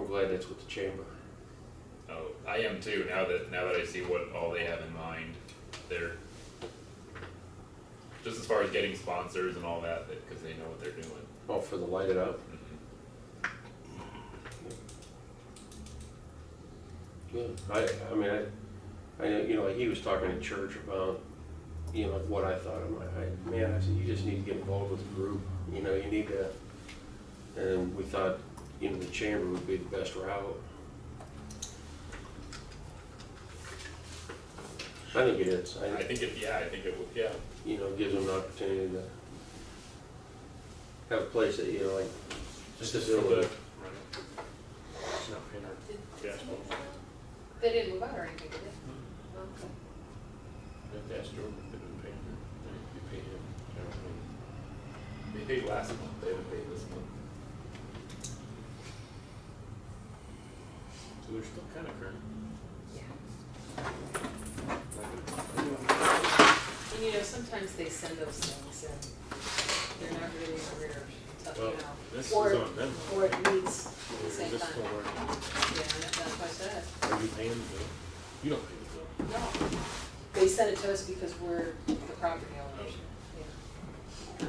glad that's with the chamber. Oh, I am too. Now that I see what all they have in mind, they're just as far as getting sponsors and all that, because they know what they're doing. Oh, for the light it up? Good. I mean, I know, you know, like he was talking in church about, you know, what I thought of man, I said, you just need to get involved with the group. You know, you need to, and we thought, you know, the chamber would be the best route. I think it is. I think it would, yeah. You know, gives them an opportunity to have a place that, you know, like, Just a for the, facility. it's not paying our gas bill. They didn't move out or anything, did they? Okay. They asked Jordan if they didn't pay him. They paid him. They paid last month, they haven't paid this month. So they're still kind of current. And you know, sometimes they send those things and they're not really aware of tough Well, out. this Or- is on them. Or it needs at the same This time. will work. Yeah, that's what I said. Are you paying the bill? You don't pay the bill. No, they sent it to us because we're the property owners. Yeah.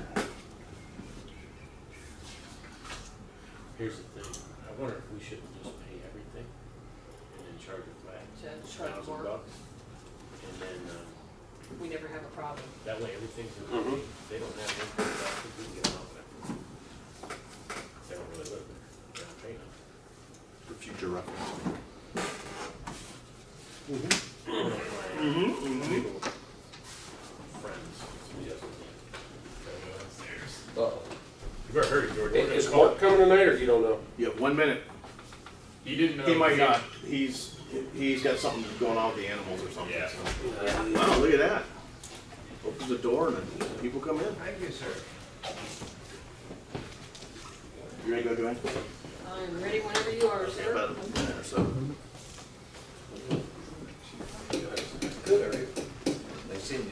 Here's the thing, I wonder if we shouldn't just pay everything and then charge a flat Charge more. $1,000. And then, We never have a problem. that way everything's in the Mhm. They don't have any taxes, we can get them out there. They don't really live there, they don't pay them. For future reference. Legal friends suggested that. Upstairs. Uh-oh. You better hurry, George. We're gonna Is call. Mark coming tonight, or you don't know? Yeah, 1 minute. He didn't know. He might not. He's got something going on with the animals or something. Yeah. So. Wow, look at that. Opens the door and then people come in. Thank you, sir. You ready to go, Joanne? I'm ready whenever you are, sir. About a minute or so. They've seen you.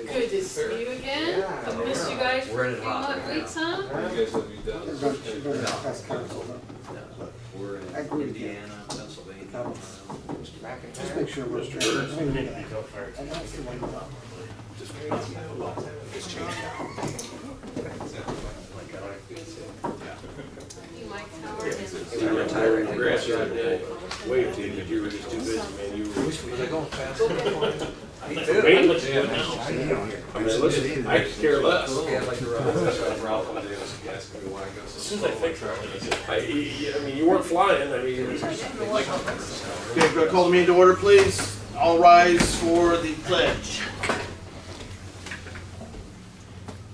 Good to see you again. Yeah. I've missed you guys for We're a in few it hot months, right weeks, huh? We're in Indiana, Pennsylvania. Just make sure we're straight. You, Mike Howard, and You retired. Congrats, you're wait till you were just too busy, man. You were. Was they going fast? Me? I mean, listen, I could care less. Yeah, like the road. As soon as I fix it, I mean, you weren't flying. I mean, it was just, Okay, we're gonna call the meeting to order, please. All rise for the pledge.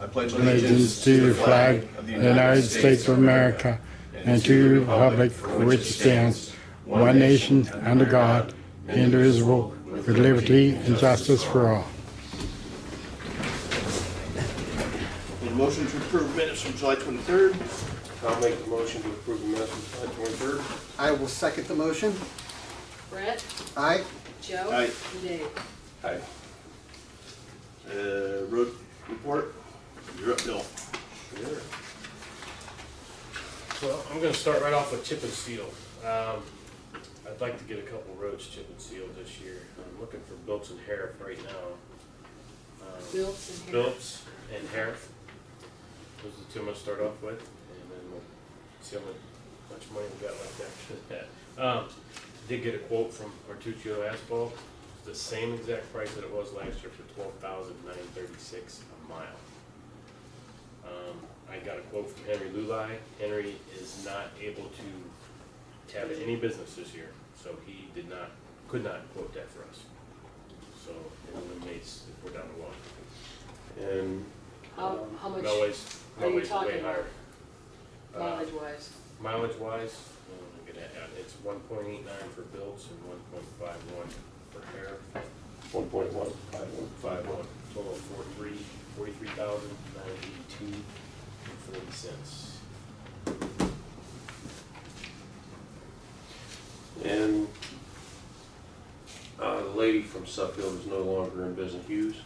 I pledge allegiance to the flag of the United States of America and to the republic for which it stands, one nation, under God, indivisible, with liberty and justice for all. Need a motion to approve minutes from July 23rd. I'll make the motion to approve the minutes from July 23rd. I will second the motion. Brett, Aye. Joe, Aye. and Dave. Aye. Road report. You're up, Bill. Sure. well, I'm gonna start right off with chip and seal. I'd like to get a couple roads chip and sealed this year. I'm looking for Biltz and Harif right now. Biltz and Harris. Biltz and Harif. Those are the two I'm gonna start off with, and then we'll see how much money we got left after that. Did get a quote from Artuccio Asphalt. It's the same exact price that it was last year for $12,936 a mile. I got a quote from Henry Lulai. Henry is not able to have any business this year, so he could not quote that for us. So it eliminates if we're down to one. And How much Melway's are you way talking higher. mileage wise? Mileage wise, it's 1.89 for Biltz and 1.51 for Harif. 1.1. 51, total of 43,982.40. And the lady from Suffield is no longer in business. Hughes.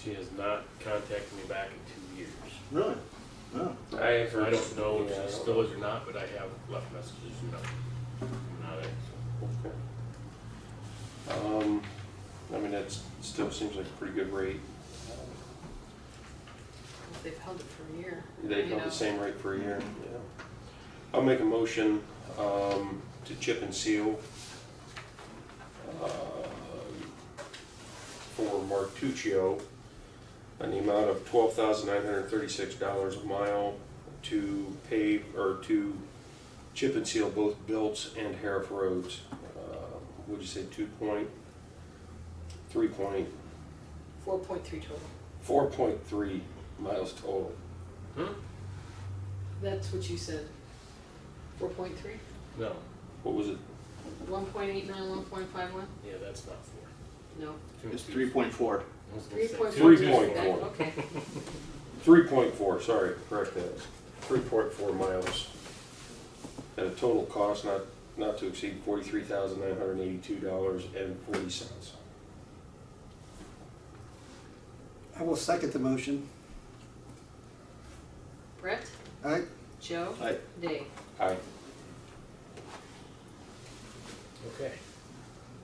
She has not contacted me back in 2 years. Really? Oh, I So I don't know yeah, I if she don't still know. is or not, but I have left messages, not it, so. I mean, that still seems like a pretty good rate. They've held it for a year. They you held know. the same rate for a year, yeah. I'll make a motion, to chip and seal, for Martuccio in the amount of $12,936 a mile to pave, or to chip and seal both Biltz and Harif roads. Would you say 3.3 4.3 total. 4.3 miles total. That's what you said. 4.3? No, What was it? 1.89, 1.51? yeah, that's not four. No. it's 3.4. I was gonna say 3.4. two. 3.4. Okay. 3.4, sorry, correct that. 3.4 miles. At a total cost not to exceed $43,982.40. I will second the motion. Brett? Aye. Joe? Aye. Dave? Aye. Okay.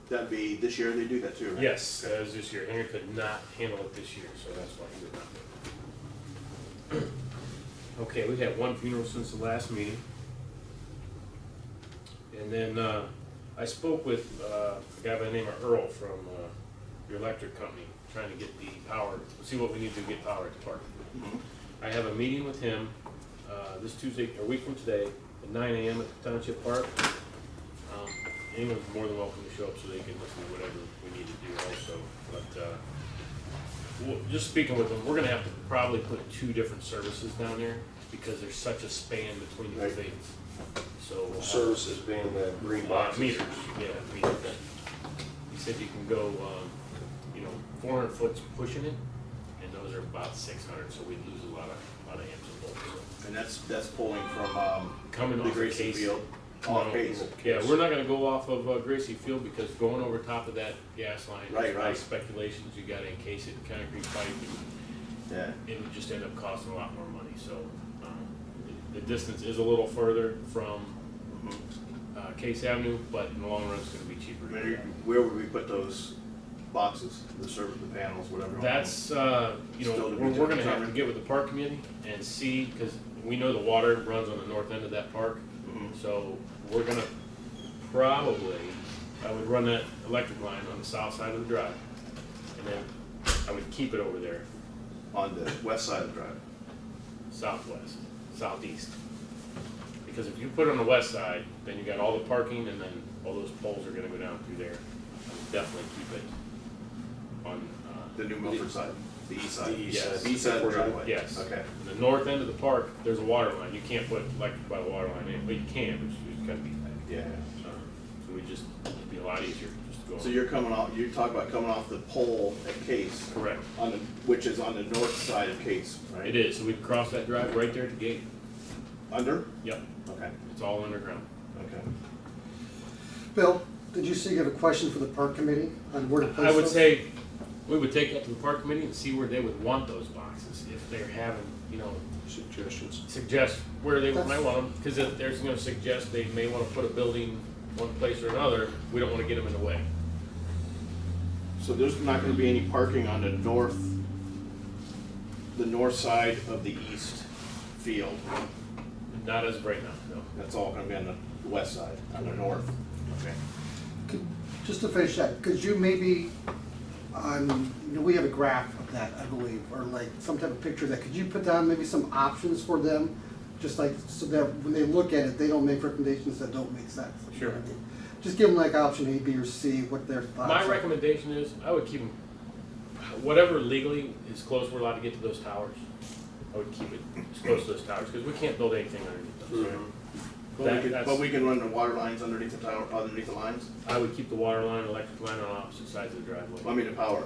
That'd be this year they do that too, right? Yes, as this year. Henry could not handle it this year, so that's why he would not do it. Okay, we've had one funeral since the last meeting. And then I spoke with a guy by the name of Earl from your electric company, trying to get the power, see what we need to get power at the park. Mhm. I have a meeting with him this Tuesday, or a week from today, at 9 a.m. at the Township Park. Anyone's more than welcome to show up so they can listen to whatever we need to do also. But just speaking with them, we're gonna have to probably put 2 different services down there because there's such a span between the Right. things. So Services being the green boxes. meters, yeah, meters. He said you can go, 400 foot pushing it, and those are about 600, so we'd lose a lot of amps and volts. So. And that's pulling from Coming the off of Gracie Case. Field. Off Case. Yeah, we're not gonna go off of Gracie Field because going over top of that gas line, Right, there's a lot of right. speculations, you gotta encase it in concrete pipe, Yeah. and it would just end up costing a lot more money, so, the distance is a little further from, Case Avenue, but in the long run, it's gonna be cheaper. to do that. Where would we put those boxes, the panels, whatever? That's, Still to be we're gonna have to determined. get with the park committee and see, cause we know the water runs on the north end of that park. Mhm. So we're gonna probably, I would run that electric line on the south side of the drive, and then I would keep it over there, On the west side of the drive. southwest, southeast. Because if you put it on the west side, then you got all the parking, and then all those poles are gonna go down through there. I would definitely keep it on, The New Milford side, the east side. The east Yes. side. East side of the driveway. yes. Okay. The north end of the park, there's a water line, you can't put electric by the water line in, but you can, but it's gotta be tight. Yeah. So we just, it'd be a lot easier just to go. So you're talking about coming off the pole at Case, Correct. which is on the north side of Case, right? It is, so we can cross that drive right there at the gate. Under? Yep, Okay, it's all underground. okay. Bill, did you say you have a question for the park committee on where to place I would those? say, we would take that to the park committee and see where they would want those boxes, if they're having, Suggestions. suggest where they might want them, because if there's gonna suggest they may wanna put a building one place or another, we don't wanna get them in the way. So there's not gonna be any parking on the north side of the east field. Not as of right now, no. That's all gonna be on the west side, on the north. Okay. Just to finish that, could you maybe, we have a graph of that, I believe, or like some type of picture of that, could you put down maybe some options for them? Just like, so that when they look at it, they don't make recommendations that don't make sense. You know what I mean? Just give them like option A, B, or C, what their thoughts My are. recommendation is, I would keep them, whatever legally is close we're allowed to get to those towers, I would keep it as close to those towers, because we can't build anything underneath those. But we can run the water lines underneath the tower, underneath the lines? I would keep the water line, electric line on opposite sides of the driveway. I mean, the power,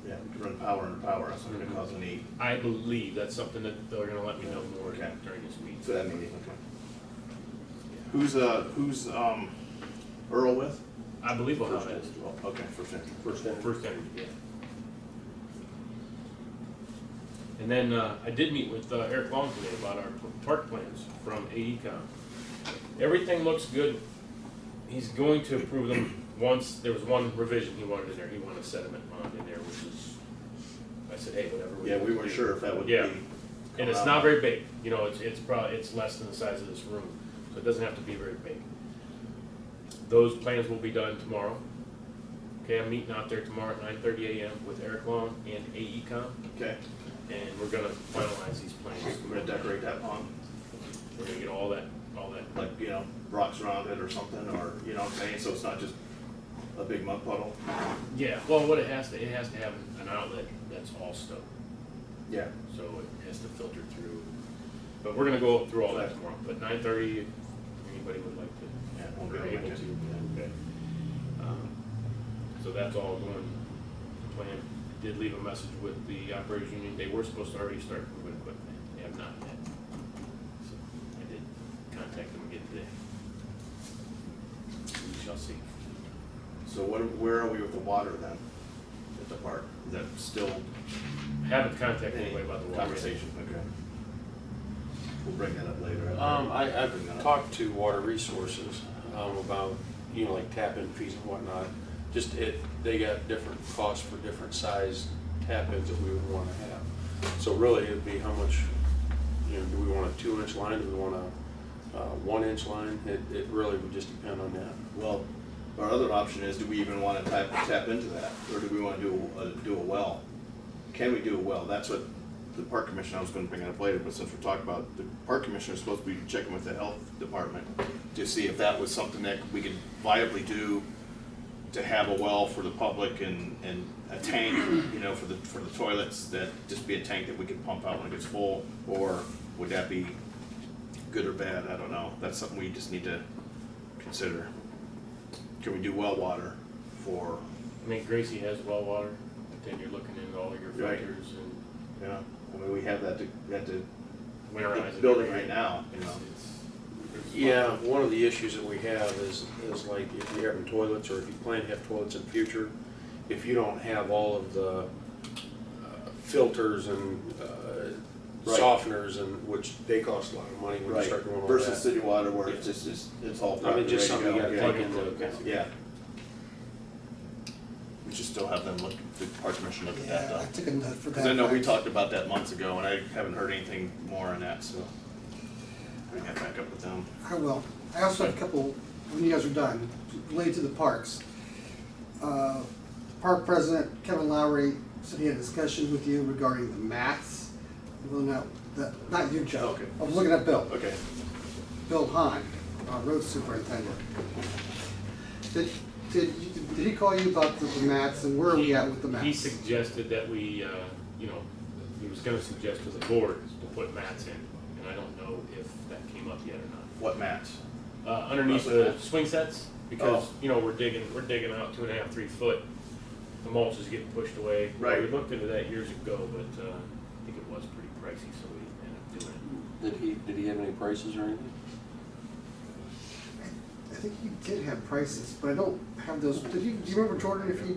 yeah, we can run power under power, that's not gonna cause any, I believe that's something that they're gonna let me know more Okay. during this meeting. so that meeting, okay. Who's Earl with? I believe we'll have that. Okay, first entry. First entry. First energy, yeah. And And then I did meet with Eric Long today about our park plans from AECom. Everything looks good. He's going to approve them once. There was one revision he wanted in there. He wanted a sediment pond in there, which is, I said, hey, whatever. Yeah, we weren't sure if that would be. Yeah. And it's not very big. You know, it's probably, it's less than the size of this room, so it doesn't have to be very big. Those plans will be done tomorrow. Okay, I'm meeting out there tomorrow at 9:30 a.m. with Eric Long and AECom, Okay, and we're gonna finalize these plans. we're gonna decorate that pond, We're gonna get all that, like, you know, rocks around it or something, or, you know what I'm saying, so it's not just a big mud puddle. yeah, well, what it has to have an outlet that's all stone, Yeah. so it has to filter through. But we're gonna go through all that tomorrow, but 9:30, if anybody would like to, Yeah, won't be we're able able to. to, okay. So that's all going to plan. Did leave a message with the operations union. They were supposed to already start moving equipment. They have not yet. So I did contact them again today. We shall see. So where are we with the water then, at the park? Is that still Haven't contacted any anybody about the water. conversation? Okay. We'll bring that up later. I've talked to Water Resources, about, you know, like tap-in fees and whatnot. Just they got different costs for different size tap-ins that we would wanna have. So really, it'd be how much, you know, do we want a 2-inch line, do we want a 1-inch line? It really would just depend on that. Well, our other option is, do we even want to tap into that, or do we want to do a well? Can we do a well? That's what the park commission, I was going to bring it up later, but since we're talking about, the park commissioner is supposed to be checking with the health department to see if that was something that we could viably do, to have a well for the public and a tank, you know, for the toilets, that just be a tank that we could pump out when it gets full, or would that be good or bad? I don't know. That's something we just need to consider. Can we do well water for, I mean, Gracie has well water, but then you're looking into all of your Right. filters and you know, I mean, we have that at the winterize it. building right now, you know. It's Yeah, one of the issues that we have is like if you're having toilets, or if you plan to have toilets in the future, if you don't have all of the filters and Right. softeners, and which they cost a lot of money when you start doing all that. Versus city water where it's just, it's all. I mean, just ready to something you go. gotta Yeah. take into account. Yeah. We should still have them look, the park commission look at that Yeah, though. I took a note for that. Because I know we fact. talked about that months ago, and I haven't heard anything more on that, so we got back up with them. I will. I also have a couple, when you guys are done, related to the parks. Park President Kevin Lowry said he had a discussion with you regarding the mats. Well, no, not you, Joe. Okay. I was looking at Bill. Okay. Bill Hahn, our road superintendent. Did he call you about the mats, and where are we at with the mats? He suggested that we, you know, he was gonna suggest to the board to put mats in, and I don't know if that came up yet or not. What mats? Underneath Roughly the that. swing sets, because, Oh. you know, we're digging out 2.5, 3 foot. The mulch is getting pushed away. Right. We looked into that years ago, but, I think it was pretty pricey, so we ended up doing it. Did he have any prices or anything? I think he did have prices, but I don't have those. Do you remember, Jordan, if he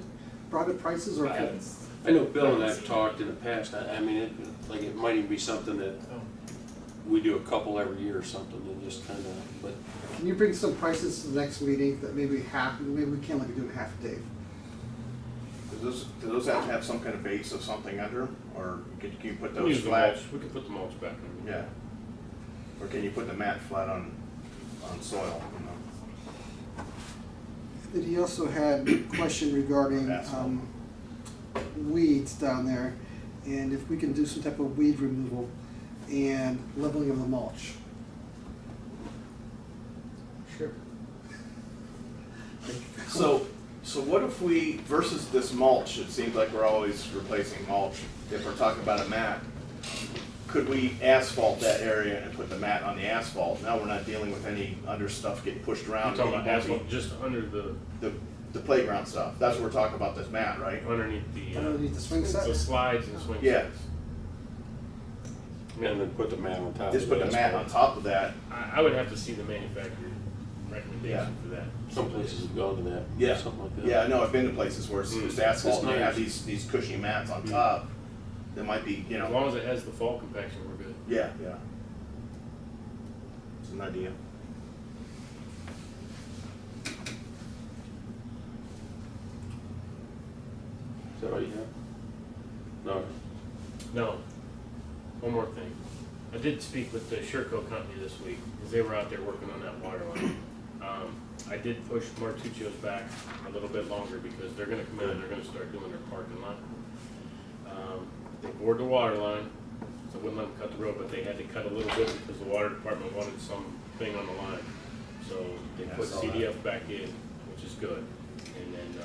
brought up prices or? I haven't- I know Bill and I've talked in the past. I mean, it might even be something that we do a couple every year or something, and just kind of, but Can you bring some prices to the next meeting that maybe we can't like do it half a day? Do those have to have some kind of base of something under them, or can you put We'll those use the flat? mulch. We could put the mulch back in. Yeah. Or can you put the mat flat on soil, you know? Then he also had a question regarding Asphalt. weeds down there, and if we can do some type of weed removal and leveling of the mulch. Sure. So what if we, versus this mulch, it seems like we're always replacing mulch, if we're talking about a mat, could we asphalt that area and put the mat on the asphalt? Now we're not dealing with any under stuff getting pushed You're around. talking about getting asphalt bumpy. just under The playground stuff, that's what we're talking about, this mat, right? underneath the, Underneath the swing set? the slides and swing Yeah. sets. and then put the mat on top. Just of put the mat on top of that. I would have to see the manufacturer recommendation for that. Some places have gone to that. Yeah. Something like that. Yeah, I know, I've been to places where it's Mm. just asphalt, It's and they have nice. these cushy mats on top. That might be, you As know, long as it has the fall compaction, we're good. yeah. It's an idea. Is that all you have? No. No. One more thing. I did speak with the Sherco company this week, because they were out there working on that water line. I did push Martuccio's back a little bit longer, because they're gonna come in and they're gonna start doing their parking lot. They bored the water line, so I wouldn't let them cut the road, but they had to cut a little bit because the water department wanted something on the line. So they Yeah, I put saw that. CDF back in, which is good. And then,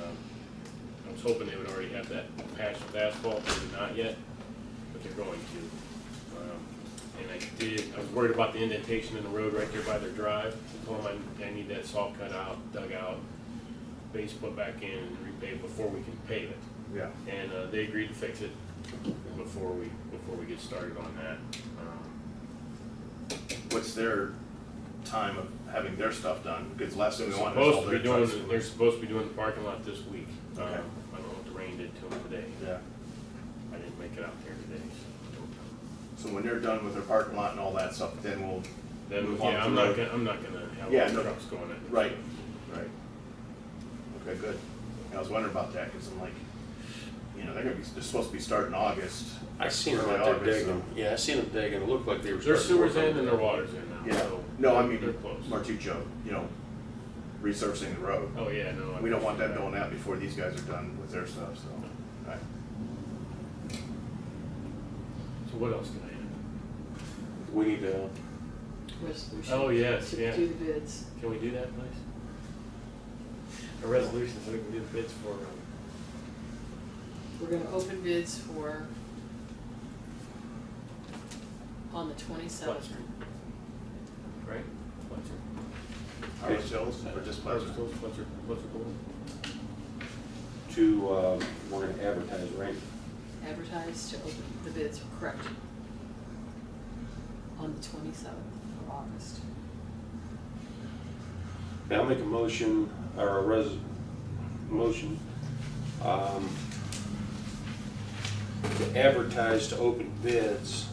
I was hoping they would already have that patch of asphalt, they did not yet, but they're going to. And I was worried about the indentation in the road right there by their drive. I told them I need that salt cut out, dug out, base put back in and repaved before we can pave it. Yeah. And they agreed to fix it before we get started on that. What's their time of having their stuff done? Because last thing we want is all Supposed to their be doing, trucks. they're supposed to be doing the parking lot this week. Okay. I don't know what the rain did to them today. Yeah. I didn't make it out there today, so. So when they're done with their parking lot and all that stuff, then we'll Then, move on yeah, to I'm the not road. gonna, I'm not gonna have Yeah, all the no. trucks going in. Right. Okay, good. I was wondering about that, because I'm like, you know, they're supposed to be starting August. I seen them early out there August, digging. so- Yeah, I seen them digging. It looked like they were. Their starting to work sewer's in on and it. their water's in now, Yeah, so. no, I they're- mean, They're close. Martuccio, you know, resurfacing the road. Oh, yeah, no. I We don't want them appreciate doing that before these guys are done with their stuff, so. Right. So what else can I add? We need to, Resolution. Oh, yes, To yeah. do the bids. Can we do that, please? A resolution so we can do the bids for, We're gonna open bids for, on the 27th. right? Fletcher. Harvest Hills or just Pleasant? Fletcher Bowl. we're gonna advertise, right? Advertise to open the bids, correct. On the 27th of August. Now I'll make a motion, or a motion, to advertise to open bids,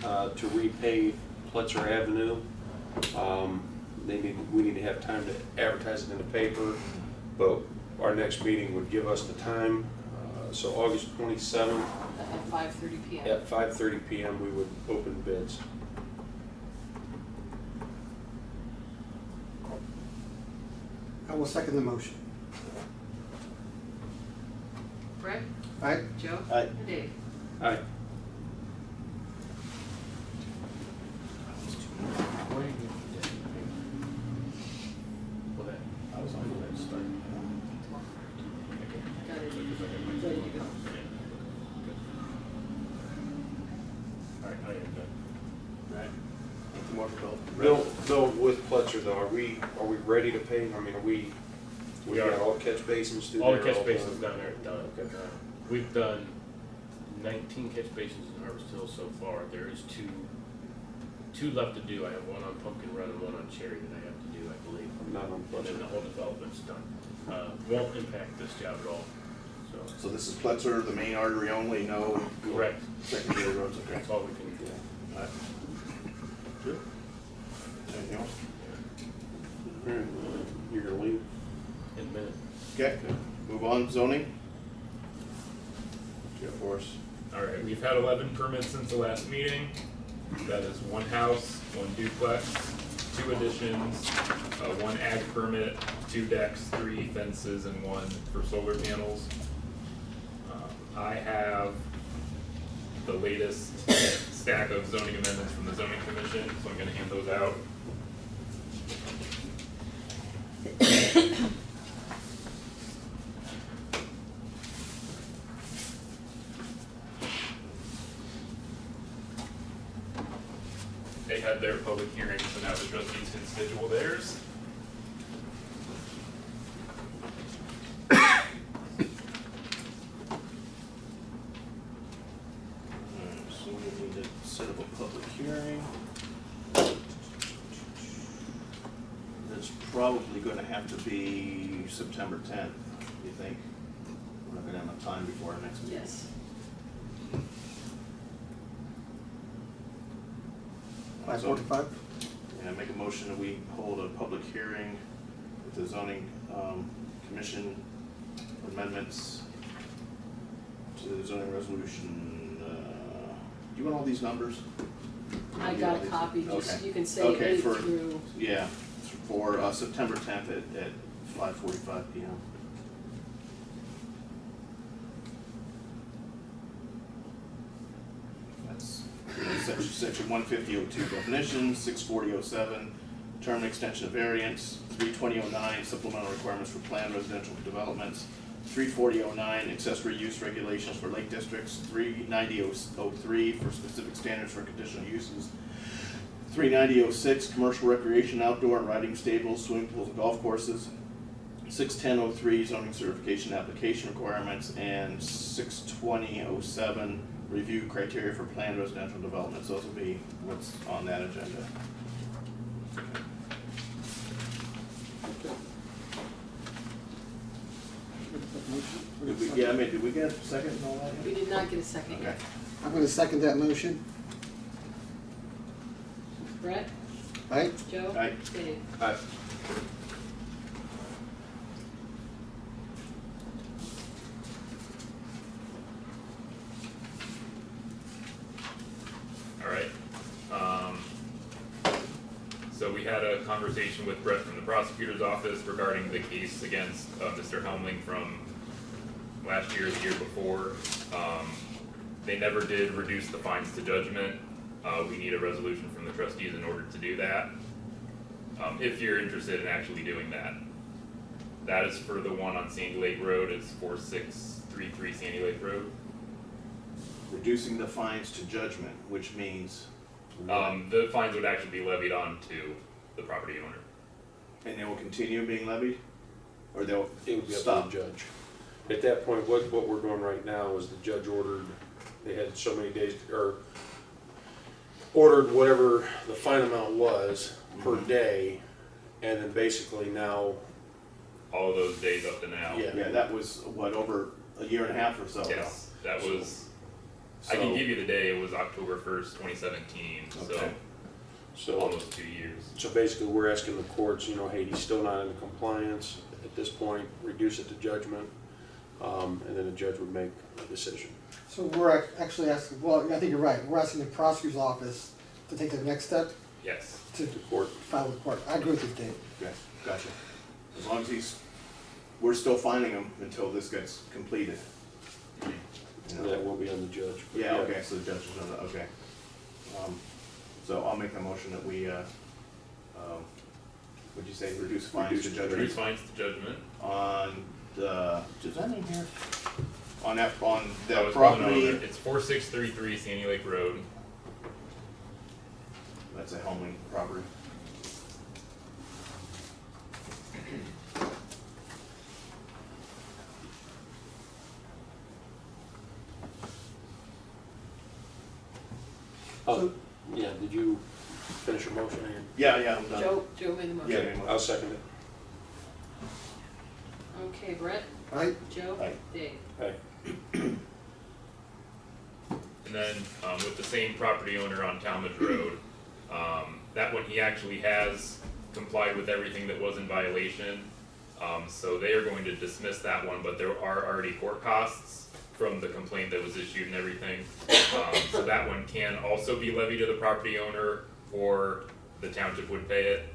to repave Pletzer Avenue. We need to have time to advertise it in the paper, but our next meeting would give us the time. So August 27th At 5:30 PM. at 5:30 PM, we would open bids. I will second the motion. Brett, Aye? Joe? Aye. And Dave? Aye. Well, that, I was on that start. Got it. Ready to go. All right, I am done. Right. Anything more for Bill? Bill, with Pletzer though, are we ready to pave? I mean, we We got are. all the catch basins through All there? the catch done? basins down there are done. We've done 19 catch basins in Harvest Hill so far. There is two left to do. I have one on Pumpkin Run and one on Cherry that I have to do, I believe. Not on And then Pletzer. the whole development's done. Won't impact this job at all, so. So this is Pletzer, the main artery only, no Correct. secondary roads, okay. That's all we can do. All right. Good. Anything else? You're gonna leave? In a minute. Okay, move on, zoning. What you got for us? All right, we've had 11 permits since the last meeting. That is one house, one duplex, 2 additions, 1 ag permit, 2 decks, 3 fences, and 1 for solar panels. I have the latest stack of zoning amendments from the zoning commission, so I'm gonna hand those out. They had their public hearing, so now the trustees can schedule theirs. Alright, so we need to set up a public hearing. That's probably gonna have to be September 10th, you think? We're not gonna have enough time before our next meeting. Yes. 5:45? And I make a motion that we hold a public hearing with the zoning, commission amendments to the zoning resolution, do you want all these numbers? I got a copy, just, Okay. you can say Okay, 8 for- through, Yeah, for, September 10th at 5:45 PM. That's section 150.02 definitions, 640.07 term extension of variance, 320.09 supplemental requirements for planned residential developments, 340.09 accessory use regulations for lake districts, 390.03 for specific standards for conditional uses, 390.06 commercial recreation outdoor and riding stables, swimming pools and golf courses, 610.03 zoning certification application requirements, and 620.07 review criteria for planned residential developments. Those will be what's on that agenda. Did we get a second and all that? we did not get a second Okay. yet. I'm gonna second that motion. Brett, Aye? Joe, Aye. Dave. Aye. All right. So we had a conversation with Brett from the prosecutor's office regarding the case against Mr. Helmling from last year, the year before. They never did reduce the fines to judgment. We need a resolution from the trustees in order to do that. If you're interested in actually doing that. That is for the one on Sandy Lake Road, it's 4633 Sandy Lake Road. Reducing the fines to judgment, which means, The fines would actually be levied on to the property owner. and they will continue being levied? Or they'll It would be up stop? to the judge. At that point, what we're doing right now is the judge ordered, they had so many days, or ordered whatever the fine amount was per day, and then basically now, All of those days up to now. Yeah. Yeah, that was, what, over a year and a half or so ago? Yes, that was, I So- can give you the day, it was October 1st, 2017, Okay. so so, almost 2 years. so basically we're asking the courts, hey, he's still not in compliance at this point, reduce it to judgment, and then the judge would make a decision. So we're actually asking, well, I think you're right, we're asking the prosecutor's office to take the next step Yes, to The court, file with court. I agree with you, Dave. Okay, gotcha. As long as we're still fining him until this gets completed. You know? that will be on the judge. but Yeah, okay, so the judge is on the, okay. So I'll make the motion that we, what'd you say, reduce fines to judgment? reduce fines to judgment. On the, is that in here? On that, I on the was going over property, it. It's 4633 Sandy Lake Road. that's a Helming property. Oh, yeah, did you finish your motion? Ian? Yeah, I'm done. Joe made the motion. Yeah, I'll second it. Okay, Brett, Aye? Joe, Aye. Dave. Aye. And then with the same property owner on Talmadge Road, that one he actually has complied with everything that was in violation. So they are going to dismiss that one, but there are already court costs from the complaint that was issued and everything. So that one can also be levied to the property owner, or the township would pay it.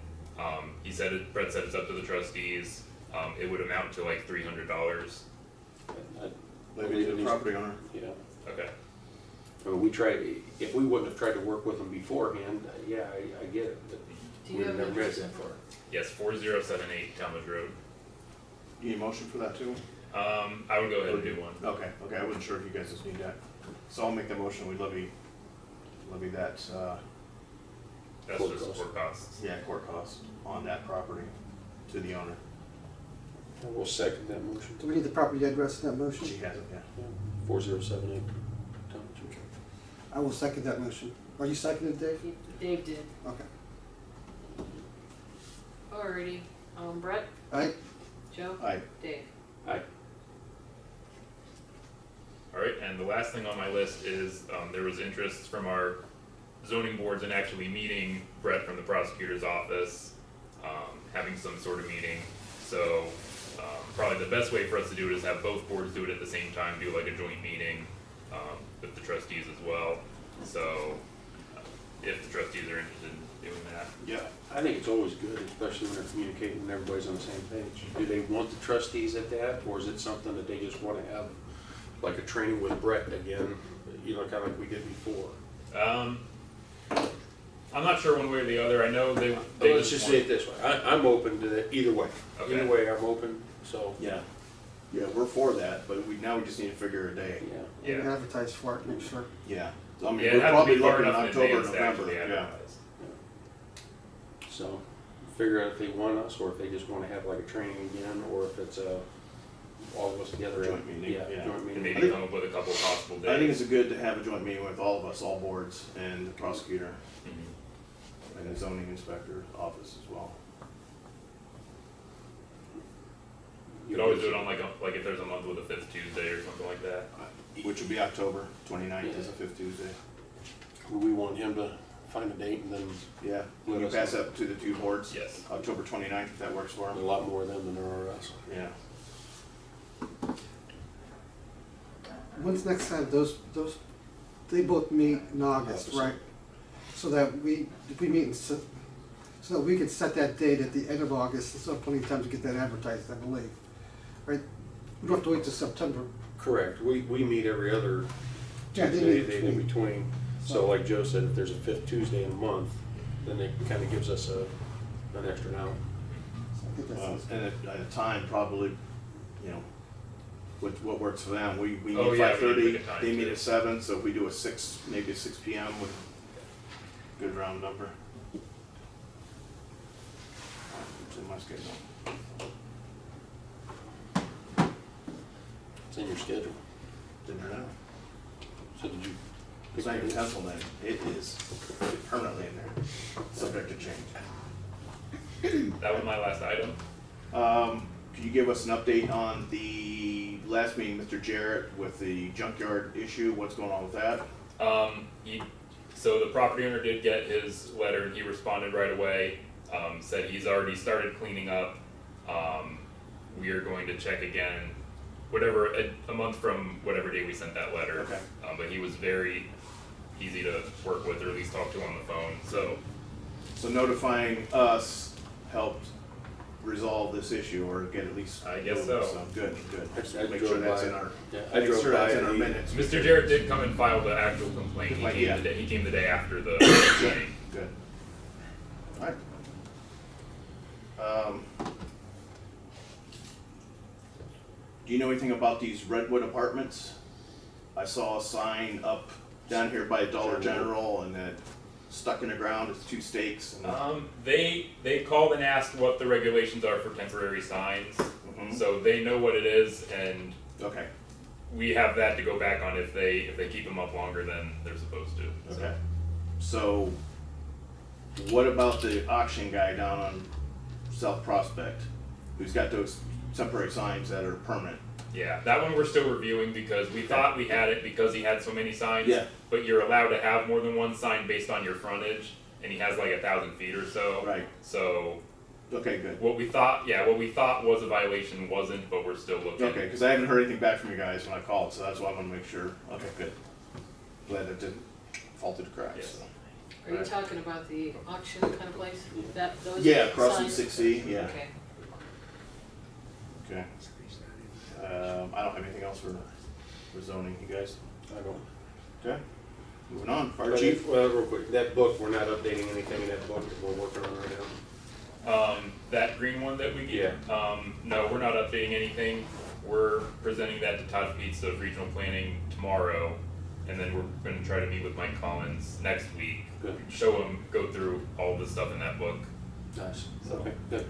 Brett said it's up to the trustees. It would amount to like $300. Maybe to the property owner. Yeah. Okay. I mean, we tried, if we wouldn't have tried to work with them beforehand, yeah, I get it, but Do you we've have never an made it interest? that far. Yes, 4078 Talmadge Road. You need a motion for that too? I would go ahead and do one. Okay, I wasn't sure if you guys just need that. So I'll make the motion, we levy that, That's Court just costs. court costs. yeah, court cost on that property to the owner. I will second that motion. Do we need the property address in that motion? She has it, yeah. 4078. I will second that motion. Are you seconded, Dave? Dave did. Okay. Alrighty, Brett, Aye? Joe, Aye. Dave. Aye. Alright, and the last thing on my list is, there was interest from our zoning boards and actually meeting Brett from the prosecutor's office, having some sort of meeting. So probably the best way for us to do it is have both boards do it at the same time, do like a joint meeting with the trustees as well. So if the trustees are interested in doing that. Yeah, I think it's always good, especially when they're communicating and everybody's on the same page. Do they want the trustees at that, or is it something that they just want to have, like a training with Brett again, you know, kind of like we did before? I'm not sure one way or the other. I know they Let's just say it this way, I'm open to that, either way. Okay. Either way, I'm open, so, Yeah, we're for that, but now we just need to figure a day. yeah. And advertise for it, make sure. Yeah, I mean, Yeah, we're it has to probably be far looking enough in October, advance to November, actually yeah. advertise. So, figure out if they want us, or if they just want to have like a training again, or if it's all of us together. Joint meeting, Yeah, yeah. joint And meeting. maybe come up with a couple possible days. I think it's good to have a joint meeting with all of us, all boards, and the prosecutor, Mhm. and the zoning inspector's office as well. You could always do it on like if there's a month with a 5th Tuesday or something like that. Which would be October 29th is the 5th Tuesday. We want him to find a date and then Yeah, Let can you us pass know. that to the two boards? Yes. October 29th, if that works for a them. lot more of them than there are us. Yeah. When's next time they both meet in August, right? So that if we meet so that we could set that date at the end of August, so plenty of time to get that advertised, I believe. Right? We don't have to wait till September. Correct, we meet every other Yeah, they Tuesday, meet day in between. So like Joe said, if there's a 5th Tuesday in a month, then it kind of gives us an extra hour. I think that's And at a time, probably, you know, what works for them. We meet Oh, yeah, we 5:30, pick a time, they meet too. at 7, so if we do a 6, maybe a 6 PM with a good round number. It's in my schedule. It's in your schedule. Didn't know. So did you? It's not even penciled in. It is permanently in there, subject to change. That was my last item. Could you give us an update on the last meeting, Mr. Jarrett, with the junkyard issue? What's going on with that? So the property owner did get his letter and he responded right away, said he's already started cleaning up. We are going to check again, a month from whatever day we sent that letter. Okay. But he was very easy to work with, or at least talk to on the phone, so. So notifying us helped resolve this issue, or get at least. I guess so. Good, good. I Make drove sure that's by- in our, Yeah, I make drove sure by that's in our and minutes. Mr. Jarrett did come and file the actual complaint. Complaint, He yeah. came the day after the meeting. Good. Alright. Do you know anything about these Redwood apartments? I saw a sign up down here by Dollar General, and that stuck in the ground, it's 2 stakes. And They called and asked what the regulations are for temporary signs, Mhm. so they know what it is, and Okay, we have that to go back on if they keep them up longer than they're supposed to. So, okay. So, what about the auction guy down on South Prospect, who's got those temporary signs that are permanent? yeah, that one we're still reviewing because we thought we had it because he had so many signs. Yeah. But you're allowed to have more than one sign based on your frontage, and he has like 1,000 feet or so. Right. So Okay, good. what we thought was a violation wasn't, but we're still looking. Okay, because I haven't heard anything back from you guys when I called, so that's why I want to make sure. Okay, good. Glad it didn't fall through the cracks. Yes. So. Are you talking about the auction kind of place? Those Yeah, crossing signs? 6C, yeah. Okay. Okay. I don't have anything else for zoning, you guys? I don't. Okay. Moving on, fire But chief. well, real quick, that book, we're not updating anything in that book that we're working on right now. That green one that we get. No, we're not updating anything. We're presenting that to Todd Peets of Regional Planning tomorrow, and then we're going to try to meet with Mike Collins next week. Good. Show him, go through all the stuff in that book. Nice. Okay, good.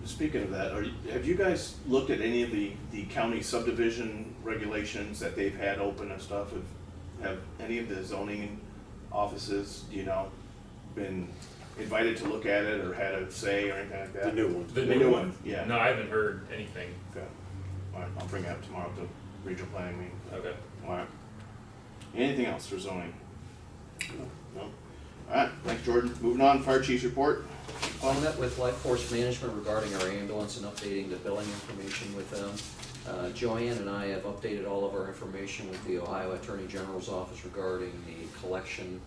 Speaking of that, have you guys looked at any of the county subdivision regulations that they've had open and stuff? Have any of the zoning offices, do you know, been invited to look at it or had a say or anything like that? The new one. The new one, yeah. No, I haven't heard anything. Okay. All right, I'll bring it up tomorrow at the regional planning meeting. Okay. All right. Anything else for zoning? No? Alright, thanks Jordan. Moving on, fire chief's report. I met with Life Force Management regarding our ambulance and updating the billing information with them. Joanne and I have updated all of our information with the Ohio Attorney General's office regarding the collection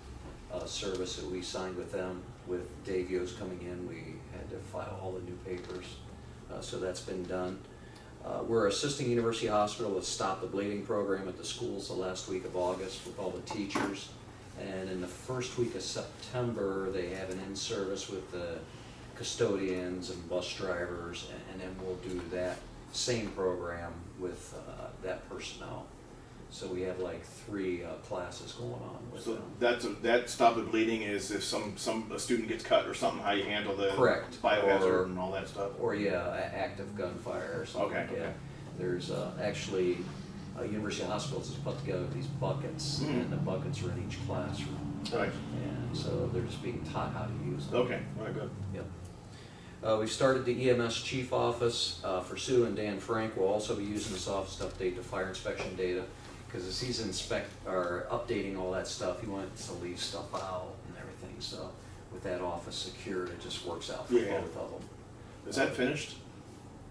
service that we signed with them. With Dave Yost coming in, we had to file all the new papers, so that's been done. We're assisting University Hospital with Stop the Bleeding program at the schools the last week of August with all the teachers. And in the first week of September, they have an in-service with the custodians and bus drivers, and then we'll do that same program with that personnel. So we have like 3 classes going on with So them. that stop the bleeding is if a student gets cut or something, how you handle the Correct. biohazard and all that stuff? Or active gunfire or something Okay, like that. okay. There's actually, University Hospitals has put together these buckets, and the buckets are in each classroom. Right. And so they're just being taught how to use them. Okay, alright, good. Yep. We've started the EMS chief office for Sue and Dan Frank. We'll also be using this office to update the fire inspection data, because as he's updating all that stuff, he wants to leave stuff out and everything. So with that office secured, it just works out for Yeah. both of them. Is that finished?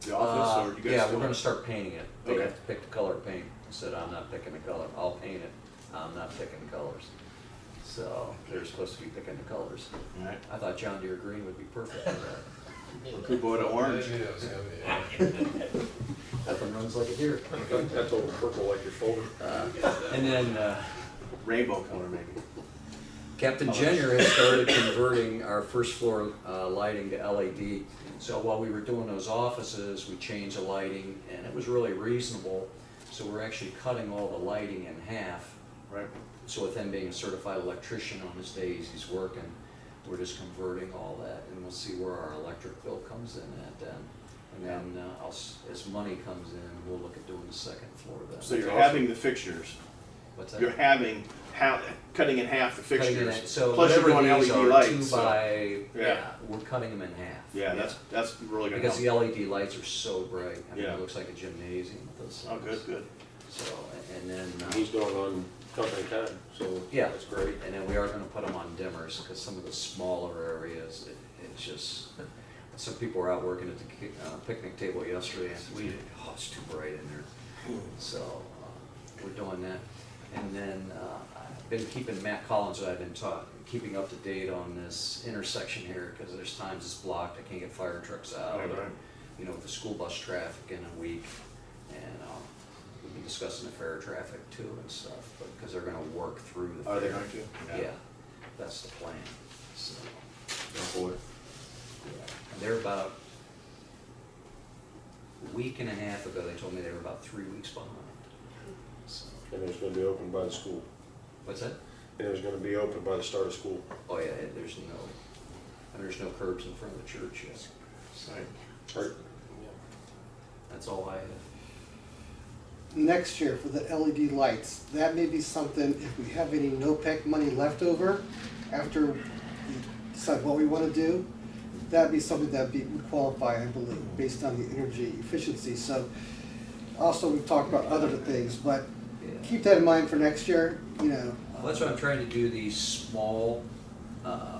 The office, or you guys? Yeah, still- we're gonna start painting it. They Okay. have to pick the color of paint. I said, I'm not picking the color, I'll paint it, I'm not picking the colors. So, they're supposed to be picking the colors. Alright. I thought John Deere green would be perfect for that. Kubota orange. Nothing runs like a deer. That's all purple like your folder. And then, Rainbow color maybe. Captain Jenner has started converting our first floor lighting to LED. So while we were doing those offices, we changed the lighting, and it was really reasonable. So we're actually cutting all the lighting in half. Right. So with him being a certified electrician on his days he's working, we're just converting all that, and we'll see where our electric bill comes in at then. And then as money comes in, we'll look at doing the second floor then. So you're having the fixtures. What's that? You're having cutting in half the Cutting in fixtures. it. So Plus you're whatever doing these LED are, lights. 2 so- by, yeah. we're cutting them in half. Yeah, that's really gonna Because help. the LED lights are so bright, I mean, Yeah. it looks like a gymnasium with those Oh, things. good. So, and then, He's going on company time, so yeah, that's great. and then we are gonna put them on dimmers, because some of the smaller areas, it's just, some people were out working at the picnic table yesterday, and we, it's too bright in there. So, we're doing that. And then, I've been keeping Matt Collins, I've been keeping up to date on this intersection here, because there's times it's blocked, I can't get fire trucks out. Right, right. You know, with the school bus traffic in a week, and we'll be discussing the fair traffic too and stuff, but, because they're gonna work through the fair. Are they going to? Yeah, that's the plan, so. Oh, boy. Yeah. And they're about a week and a half ago, they told me they were about 3 weeks behind. So, And it's gonna be open by the school. what's that? And it's gonna be open by the start of school. Oh, yeah, there's no curbs in front of the church yet. So, Right. that's all I have. Next year for the LED lights, that may be something, if we have any NOPEC money left over, after we decide what we wanna do, that'd be something would qualify, I believe, based on the energy efficiency. So, also, we've talked about other things, but Yeah. keep that in mind for next year, you know. Well, that's why I'm trying to do these small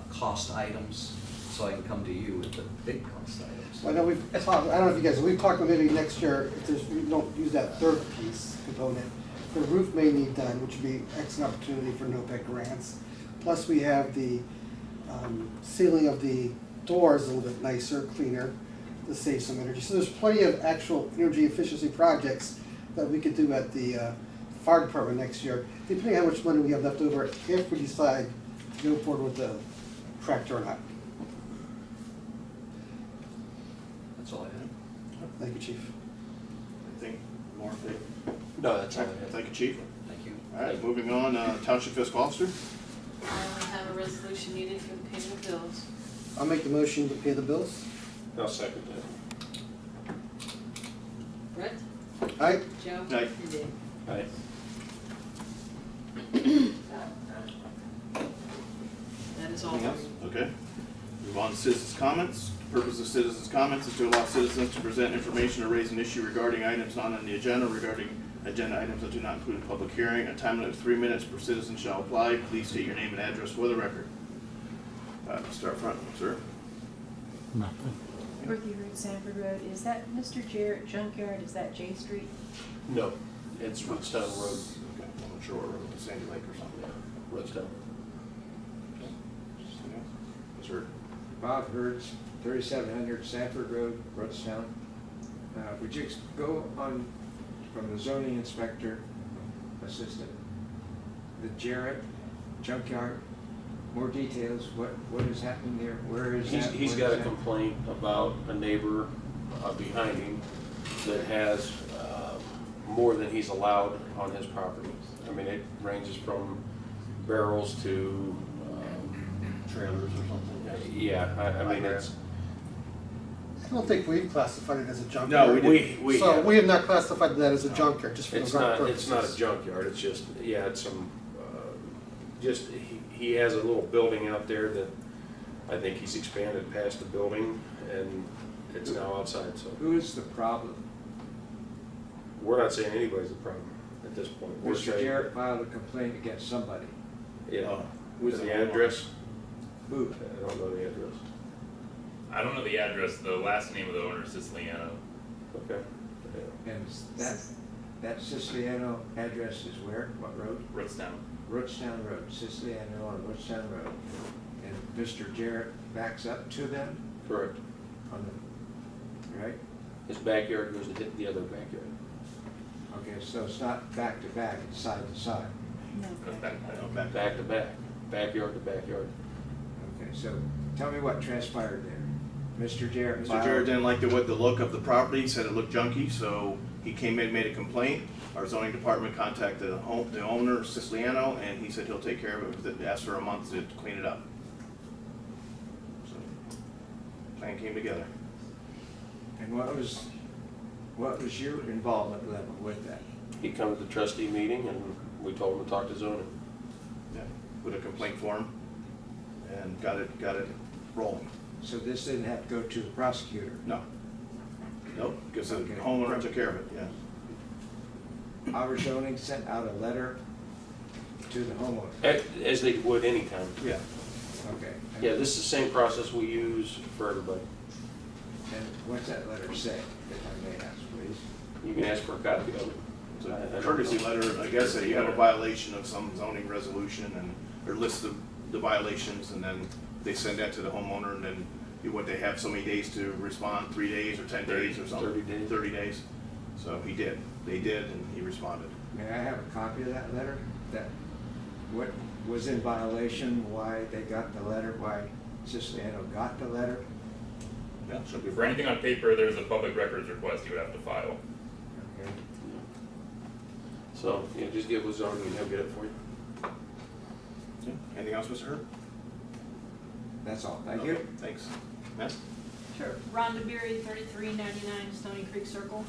cost items, so I can come to you with the big cost items. I know we've talked, I don't know if you guys, we've talked about maybe next year, if we don't use that third piece component, the roof may need done, which would be excellent opportunity for NOPEC grants. Plus, we have the sealing of the doors a little bit nicer, cleaner, to save some energy. So there's plenty of actual energy efficiency projects that we could do at the fire department next year, depending on how much money we have left over, if we decide to go forward with the tractor or not. That's all I have. Thank you, Chief. Anything more? Dave? No, that's all I have. Thank you, Chief. Thank you. All right, moving on, Township Fiscal Officer. I only have a resolution needed for the payment of bills. I'll make the motion to pay the bills. I'll second that. Brett? Aye. Joe? Aye. And Dave. Aye. That is all. Anything else? Okay. Move on to citizens' comments. The purpose of citizens' comments is to allow citizens to present information or raise an issue regarding items not on the agenda, regarding agenda items that do not include a public hearing. A time limit of 3 minutes per citizen shall apply. Please state your name and address for the record. Start front, sir. Nothing. Dorothy Root, Sanford Road, is that Mr. Jarrett Junkyard, is that J Street? No, it's Rootstown Road, Okay, I'm not sure what road, Sandy Lake or something. Rootstown. Yes, sir. Bob Hertz, 3700 Sanford Road, Rootstown. Would you go on from the zoning inspector, assistant, the Jarrett Junkyard, more details, what is happening there, where is that? He's What got is a that? complaint about a neighbor behind him that has more than he's allowed on his property. I mean, it ranges from barrels to Trailers or something. yeah, I mean, it's, I don't think we've classified it as a junkyard. No, we didn't. we So have, we have not classified that as a junkyard, just for it's the not, purposes. it's not a junkyard, it's just, yeah, it's some, just, he has a little building out there that I think he's expanded past the building and it's now outside, so. Who is the problem? We're not saying anybody's a problem at this point. We're Mr. saying, Jarrett filed a complaint against somebody. yeah, Who's the address, Who? I don't know the address. I don't know the address, the last name of the owner is Siciliano. Okay. Yeah. And that Siciliano address is where? What road? Rootstown. Rootstown Road, Siciliano on Rootstown Road. And Mr. Jarrett backs up to them Correct. on the, right? His backyard goes to hit the other backyard. Okay, so it's not back to back, it's side to side. No. Goes back No, there. Back to back, backyard to backyard. Okay, so tell me what transpired there. Mr. Jarrett Mr. filed. Jarrett didn't like the look of the property, said it looked junky, so he came in, made a complaint. Our zoning department contacted the owner, Siciliano, and he said he'll take care of it, asked for a month to clean it up. So, plan came together. And what was your involvement level with that? He come to the trustee meeting and we told him to talk to zoning. Yeah, put a complaint form and got it rolling. So this didn't have to go to the prosecutor? No. Nope, because the Okay. homeowner took care of it, yeah. Our zoning sent out a letter to the homeowner? As they would anytime. Yeah. Okay. Yeah, this is the same process we use for everybody. And what's that letter say, if I may ask, please? You can ask for a copy of it. It's a courtesy letter, I guess, that you have a violation of some zoning resolution and, or list of the violations, and then they send that to the homeowner, and then they have so many days to respond, 3 days or 10 days or something? 30 days. 30 days. So he did, they did, and he responded. May I have a copy of that letter? That, what was in violation, why they got the letter, why Siciliano got the letter? Yeah, should be. For anything on paper, there's a public records request you would have to file. Okay. So, yeah, just get with zoning and he'll get it for you. Yeah. Anything else, Mr. Hurd? That's all, thank you. Thanks. Matt? Sure. Rhonda Beery, 3399 Stony Creek Circle.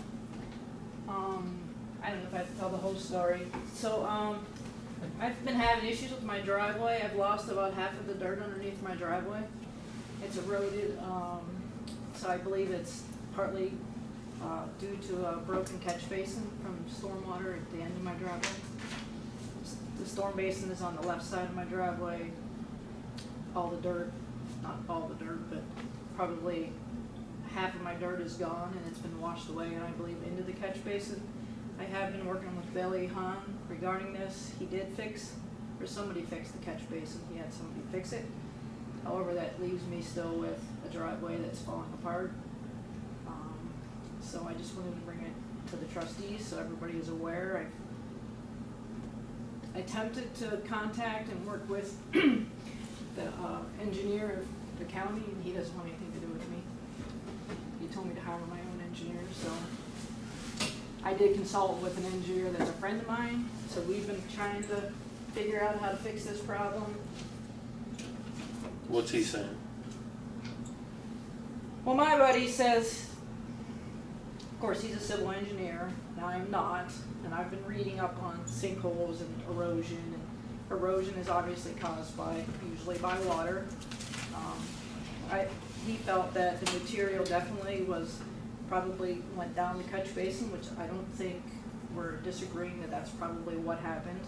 I don't know if I have to tell the whole story. So, I've been having issues with my driveway. I've lost about half of the dirt underneath my driveway. It's eroded, so I believe it's partly due to a broken catch basin from stormwater at the end of my driveway. The storm basin is on the left side of my driveway. All the dirt, not all the dirt, but probably half of my dirt is gone and it's been washed away, and I believe into the catch basin. I have been working with Billy Hahn regarding this. He did fix, or somebody fixed the catch basin. He had somebody fix it. However, that leaves me still with a driveway that's falling apart. So I just wanted to bring it to the trustees so everybody is aware. I attempted to contact and work with the engineer of the county, and he doesn't want anything to do with me. He told me to hire my own engineer, so I did consult with an engineer that's a friend of mine, so we've been trying to figure out how to fix this problem. What's he saying? Well, my buddy says, of course, he's a civil engineer, and I'm not, and I've been reading up on sinkholes and erosion, and erosion is obviously caused usually by water. He felt that the material definitely probably went down the catch basin, which I don't think we're disagreeing that that's probably what happened.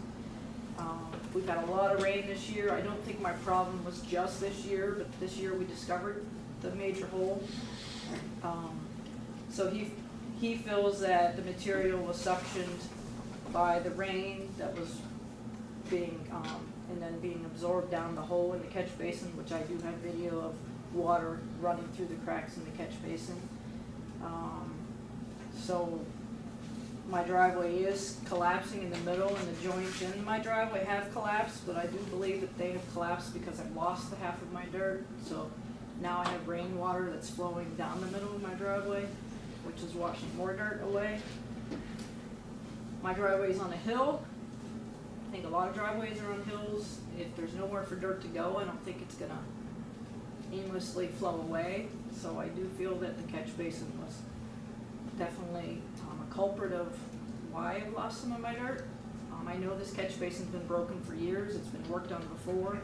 We've had a lot of rain this year. I don't think my problem was just this year, but this year we discovered the major hole. So he feels that the material was suctioned by the rain that was being, and then being absorbed down the hole in the catch basin, which I do have video of water running through the cracks in the catch basin. So my driveway is collapsing in the middle, and the joints in my driveway have collapsed, but I do believe that they have collapsed because I've lost the half of my dirt. So now I have rainwater that's flowing down the middle of my driveway, which is washing more dirt away. My driveway is on a hill. I think a lot of driveways are on hills. If there's nowhere for dirt to go, I don't think it's gonna aimlessly flow away. So I do feel that the catch basin was definitely a culprit of why I've lost some of my dirt. I know this catch basin's been broken for years. It's been worked on before.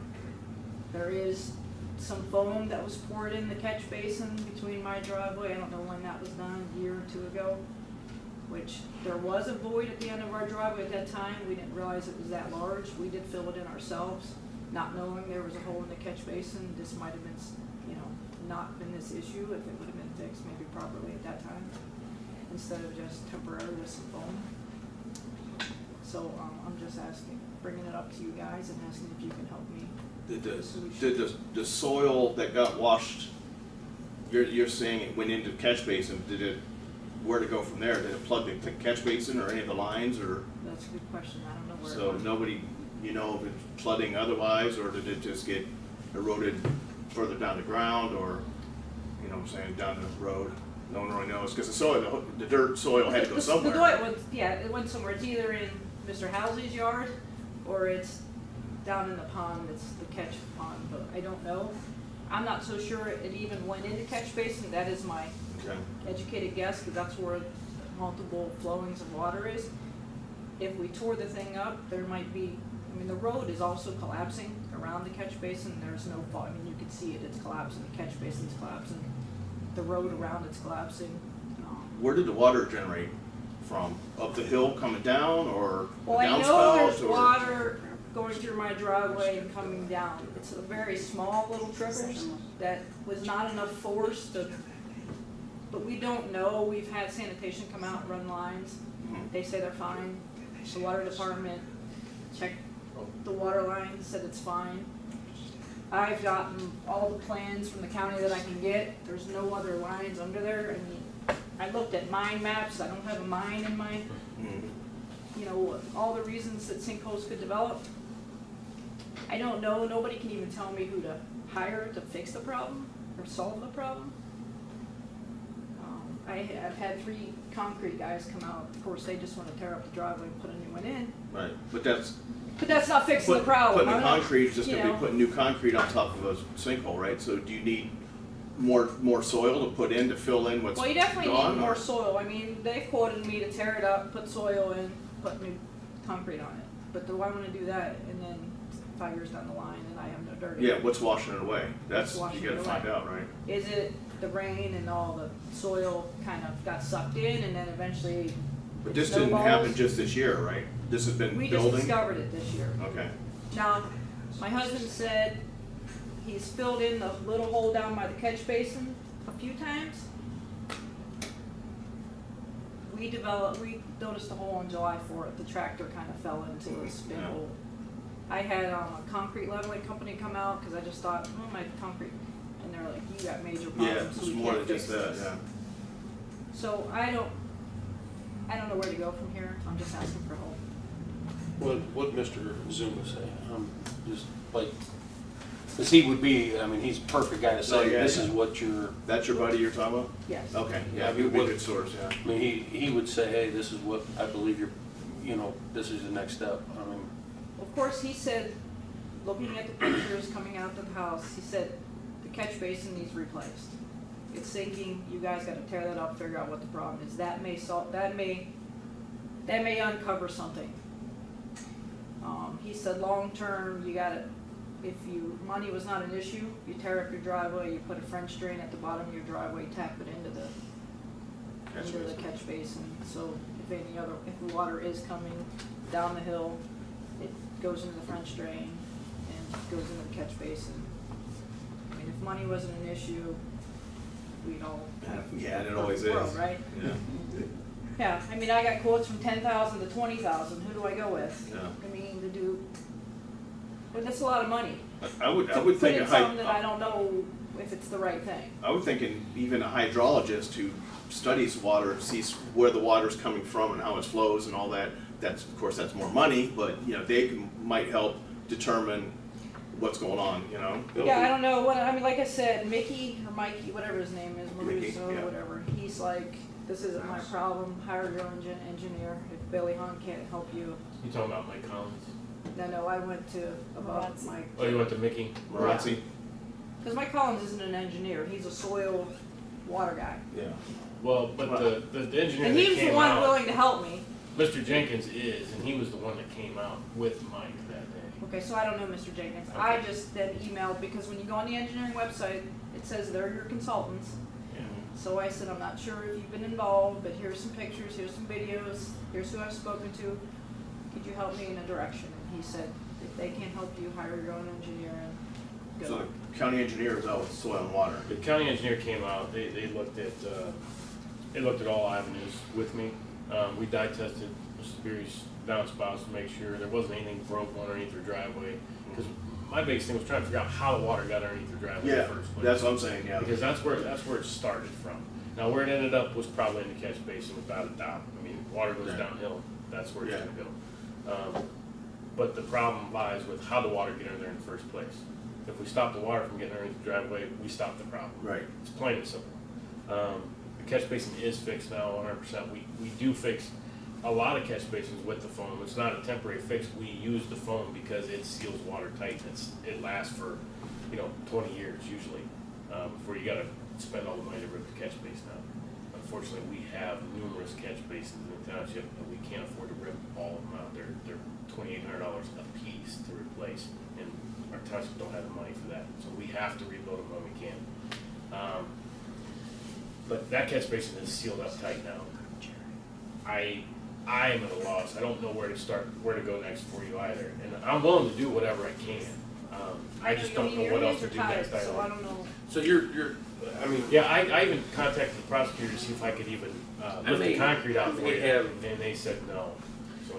There is some foam that was poured in the catch basin between my driveway. I don't know when that was done, a year or two ago, which there was a void at the end of our driveway at that time. We didn't realize it was that large. We did fill it in ourselves, not knowing there was a hole in the catch basin. This might have been, not been this issue if it would have been fixed maybe properly at that time, instead of just temporarily with some foam. So I'm just bringing it up to you guys and asking if you can help me. Did the soil that got washed, you're saying it went into the catch basin, where to go from there? Did it plug the catch basin or any of the lines, or? That's a good question. I don't know where. So nobody, if it's flooding otherwise, or did it just get eroded further down the ground, or, down the road? No one really knows, because the dirt soil had to go somewhere. It went somewhere. It's either in Mr. Housley's yard, or it's down in the pond. It's the catch pond, but I don't know. I'm not so sure it even went into catch basin. That is my educated guess, because that's where multiple flowings of water is. If we tore the thing up, there might be, the road is also collapsing around the catch basin. There's no fall. You can see it. It's collapsing. The catch basin's collapsing. The road around it's collapsing. Where did the water generate from? Up the hill coming down, or well, downspout? I know there's water going through my driveway and coming down. It's a very small little trickles that was not enough force to, but we don't know. We've had sanitation come out and run lines. They say they're fine. The water department checked the water line, said it's fine. I've gotten all the plans from the county that I can get. There's no other lines under there. I looked at mine maps. I don't have a mine in my, all the reasons that sinkholes could develop. I don't know. Nobody can even tell me who to hire to fix the problem or solve the problem. I've had 3 concrete guys come out. Of course, they just want to tear up the driveway and put a new one in. Right, but that's not fixing the problem. Putting the concrete is just going to be putting new concrete on top of a sinkhole, right? So do you need more soil to put in to fill in what's gone? Well, you definitely need more soil. They quoted me to tear it up, put soil in, put new concrete on it. But do I want to do that and then 5 years down the line and I have no dirt? Yeah, what's washing it away? That's you got to find out, right? Is it the rain and all the soil kind of got sucked in and then eventually? But this didn't happen just this year, right? This has been building? We just discovered it this year. Okay. Now, my husband said he's filled in the little hole down by the catch basin a few times. We noticed a hole on July 4th. The tractor kind of fell into a spin hole. I had a concrete leveling company come out because I just thought, my concrete, and they're like, you got major problems. Yeah, it's more than just that, yeah. So I don't know where to go from here. I'm just asking for help. What Mr. Zuma say? Because he would be, he's a perfect guy to say, this is what That's your buddy you're talking about? Yes. Okay, yeah, he would be a good source, yeah. He would say, hey, this is what I believe this is the next step. Of course, he said, looking at the pictures coming out of the house, he said, the catch basin needs replaced. It's sinking, you guys gotta tear that up, figure out what the problem is. That may uncover something. He said long term, if money was not an issue, you tear up your driveway, you put a French drain at the bottom of your driveway, tap it into the catch basin. So if the water is coming down the hill, goes into the French drain and goes into the catch basin. I mean, if money wasn't an issue, we'd all Yeah, and it always perfect world, is. right? Yeah. Yeah, I mean, I got quotes from 10,000 to 20,000. Who do I go with? Yeah. I mean, to do, but that's a lot of money. I would To think put a in something that I don't know if it's the right thing. I would think even a hydrologist who studies water, sees where the water's coming from and how it flows and all that. That's, of course, that's more money, but they might help determine what's going on. Yeah, I don't know what, I mean, like I said, Mickey or Mikey, whatever his name is, Mickey, Maruso, yeah. whatever, he's like, this isn't my problem, hire your own engineer. If Billy Hahn can't help you, You talking about Mike Collins? no, I went to about Mike. Oh, you went to Mickey? Marazzi? Because Mike Collins isn't an engineer, he's a soil water guy. Yeah. Well, but the engineer And that he was the came one out, willing to help me. Mr. Jenkins is, and he was the one that came out with Mike that day. Okay, so I don't know Mr. Jenkins. I just then emailed, because when you go on the engineering website, it says they're your consultants. Yeah. So I said, I'm not sure if you've been involved, but here's some pictures, here's some videos, here's who I've spoken to. Could you help me in a direction? And he said, if they can't help you, hire your own engineer and go. So the county engineer is out with soil and water. The county engineer came out, they looked at all avenues with me. We dye tested Mr. Beery's downspouts to make sure there wasn't anything broke underneath their driveway. Because my biggest thing was trying to figure out how the water got underneath their driveway in Yeah, the first place. that's what I'm saying, yeah. Because that's where it started from. Now where it ended up was probably in the catch basin without a doubt. I mean, water goes Yeah. downhill, that's where it's Yeah. gonna go. But the problem lies with how the water get in there in the first place. If we stop the water from getting underneath the driveway, we stop the problem. Right. It's plain and simple. The catch basin is fixed now 100%. We do fix a lot of catch basins with the foam. It's not a temporary fix. We use the foam because it seals water tight. It lasts for 20 years usually before you got to spend all the money to rip the catch basin out. Unfortunately, we have numerous catch basins in the township, and we can't afford to rip all of them out. They're $2,800 a piece to replace, and our township don't have the money for that. So we have to rebuild them when we can. But that catch basin is sealed up tight now. I am at a loss. I don't know where to start, where to go next for you either. And I'm willing to do whatever I can. I just don't know what else to do next So I either. don't know. So you're, I mean, Yeah, I even contacted the prosecutor to see if I could even lift the concrete out for may you, have- and they said no. So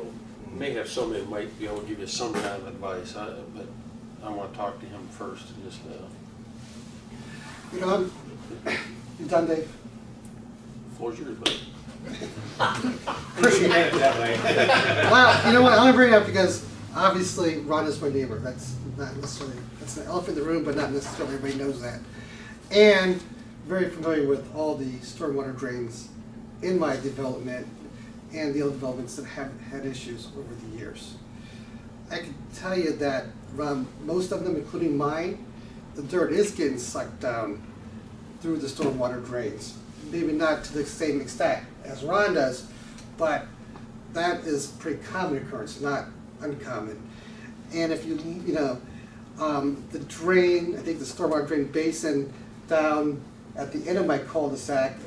may have somebody that might be able to give you some kind of advice, but I want to talk to him first and just, You done, Dave? floor's yours, buddy. Appreciate it. That way. Well, you know what, I'm gonna bring it up because obviously Ron is my neighbor. That's not necessarily, that's an elephant in the room, but not necessarily everybody knows that. And very familiar with all the stormwater drains in my development and the other developments that have had issues over the years. I can tell you that most of them, including mine, the dirt is getting sucked down through the stormwater drains. Maybe not to the same extent as Ron does, but that is pretty common occurrence, not uncommon. And if the drain, I think the stormwater drain basin down at the end of my cul-de-sac,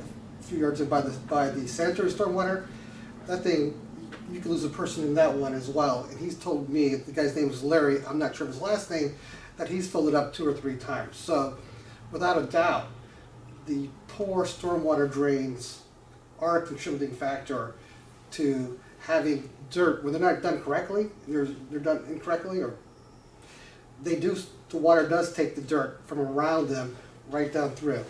a few yards by the sanitary stormwater, that thing, you could lose a person in that one as well. And he's told me, the guy's name was Larry, I'm not sure of his last name, that he's filled it up 2 or 3 times. So without a doubt, the poor stormwater drains are a contributing factor to having dirt, when they're not done correctly, they're done incorrectly, or the water does take the dirt from around them right down through.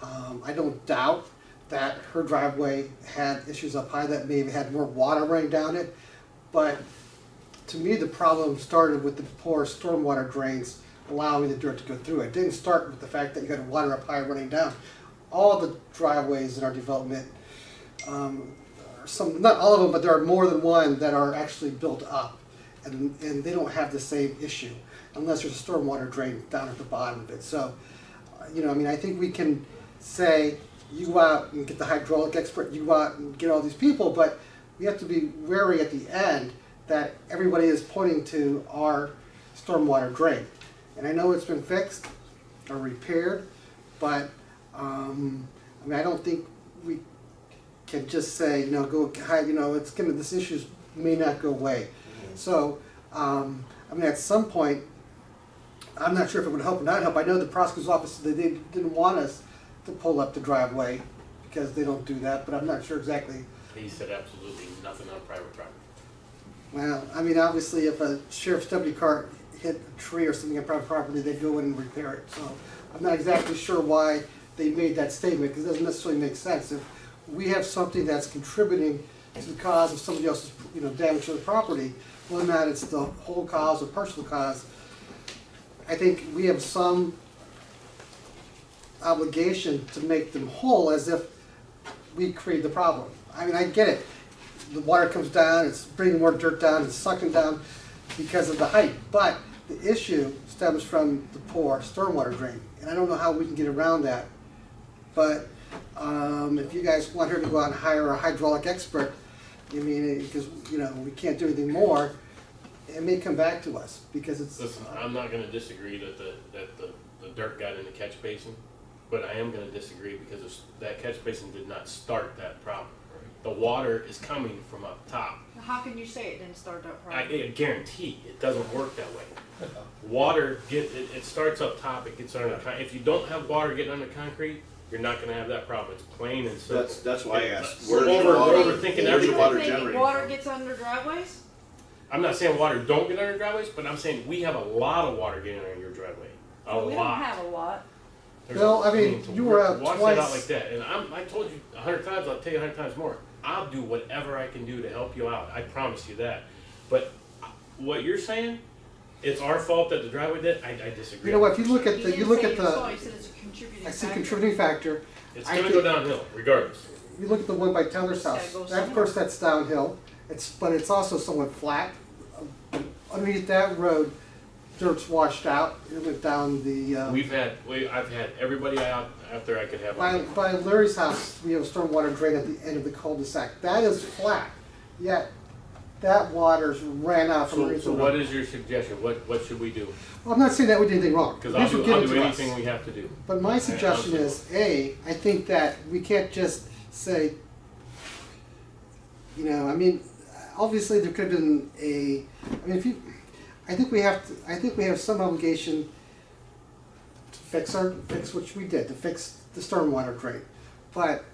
I don't doubt that her driveway had issues up high that maybe had more water running down it, but to me the problem started with the poor stormwater drains allowing the dirt to go through. It didn't start with the fact that you got water up high running down. All the driveways in our development, not all of them, but there are more than one that are actually built up, and they don't have the same issue unless there's a stormwater drain down at the bottom of it. So, I think we can say, you go out and get the hydraulic expert, you go out and get all these people, but we have to be wary at the end that everybody is pointing to our stormwater drain. And I know it's been fixed or repaired, but I don't think we can just say, go hide, this issues may not go away. So I mean, at some point, I'm not sure if it would help or not help. I know the prosecutor's office, they didn't want us to pull up the driveway because they don't do that, but I'm not sure exactly. He said absolutely nothing on private property. Well, I mean, obviously, if a sheriff's deputy car hit a tree or something on private property, they'd go in and repair it. So I'm not exactly sure why they made that statement, because it doesn't necessarily make sense. If we have something that's contributing to the cause of somebody else's, damage to the property, whether or not it's the whole cause or partial cause, I think we have some obligation to make them whole as if we created the problem. I mean, I get it. The water comes down, it's bringing more dirt down, it's sucking down because of the height. But the issue stems from the poor stormwater drain. And I don't know how we can get around that. But if you guys want her to go out and hire a hydraulic expert, I mean, because, we can't do anything more, it may come back to us because it's... Listen, I'm not gonna disagree that the dirt got in the catch basin, but I am gonna disagree because that catch basin did not start that problem. The water is coming from up top. How can you say it didn't start that I problem? guarantee it doesn't work that way. Water it starts up top, it gets under if you don't have water getting under concrete, you're not gonna have that problem. It's plain and simple. That's why I asked. We're Where's the water- overthinking where's the everything. water You think generating water from? gets under driveways? I'm not saying water don't get under driveways, but I'm saying we have a lot of water getting under your driveway. A We don't lot. have a lot. Well, I mean, to you were out wash twice. that out like that, and I told you 100 times. I'll tell you 100 times more. I'll do whatever I can do to help you out. I promise you that. But what you're saying, it's our fault that the driveway did. I disagree. You know what, if you look at You the, you didn't look say at your fault, the, you said it's a contributing I see factor. contributing factor. It's I gonna think- go downhill regardless. You look at the one by Taylor's It's gotta house. go That, of somewhere. course, that's downhill. But it's also somewhat flat. Underneath that road, dirt's washed out. It went down the. I've had everybody out there I could have. By Larry's house, we have a stormwater drain at the end of the cul-de-sac. That is flat. Yet that water's ran out from underneath So the what road. is your suggestion? What should we do? Well, I'm not saying that we did anything wrong. Because This would give I'll it do to us. anything we have to do. But my suggestion is, I think that we can't just say, I mean, obviously there could have been I think we have some obligation to fix which we did, to fix the stormwater drain. But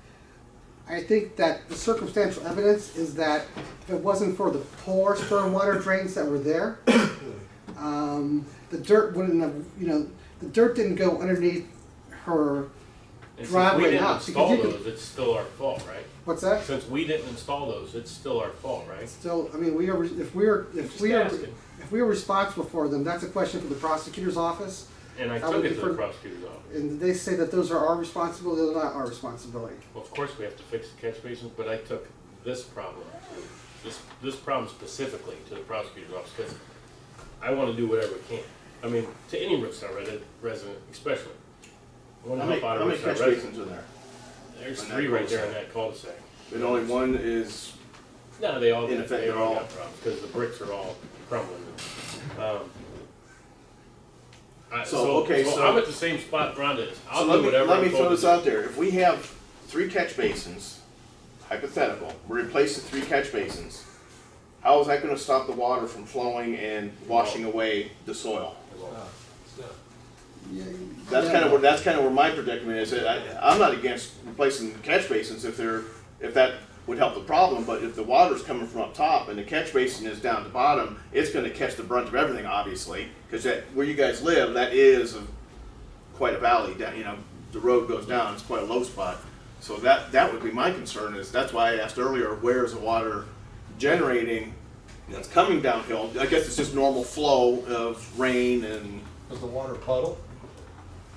I think that the circumstantial evidence is that if it wasn't for the poor stormwater drains that were there, the dirt wouldn't have, the dirt didn't go underneath her And since we driveway didn't house. install Because you could, those, it's still our fault, right? what's that? Since we didn't install those, it's still our fault, right? Still, I mean, if we are responsible for them, that's a question for the prosecutor's office. And I I took would it to defer- the prosecutor's office. And they say that those are our responsibility, they're not our responsibility. Well, of course we have to fix the catch basins, but I took this problem, this problem specifically to the prosecutor's office because I want to do whatever we can. I mean, to any Rootstown resident, especially. I want to help out a How many Rootstown catch resident. basins are there? There's in that 3 right there in cul-de-sac? that cul-de-sac. And only one is, No, they all In got, effect, they they're all all- got problems because the bricks are all crumbling. So, okay, so- I'm at the same spot Rhonda is. I'll so do let me, whatever let me I'm throw told this to do. out there. If we have 3 catch basins, hypothetical, we replace the 3 catch basins, how is that gonna stop the water from flowing and washing away the soil? That's kind of where my predicament is. I'm not against replacing the catch basins if that would help the problem, but if the water's coming from up top and the catch basin is down at the bottom, it's gonna catch the brunt of everything, obviously, because where you guys live, that is quite a valley down, the road goes down, it's quite a low spot. So that would be my concern, that's why I asked earlier, where is the water generating that's coming downhill? I guess it's just normal flow of rain and, Was the water puddle?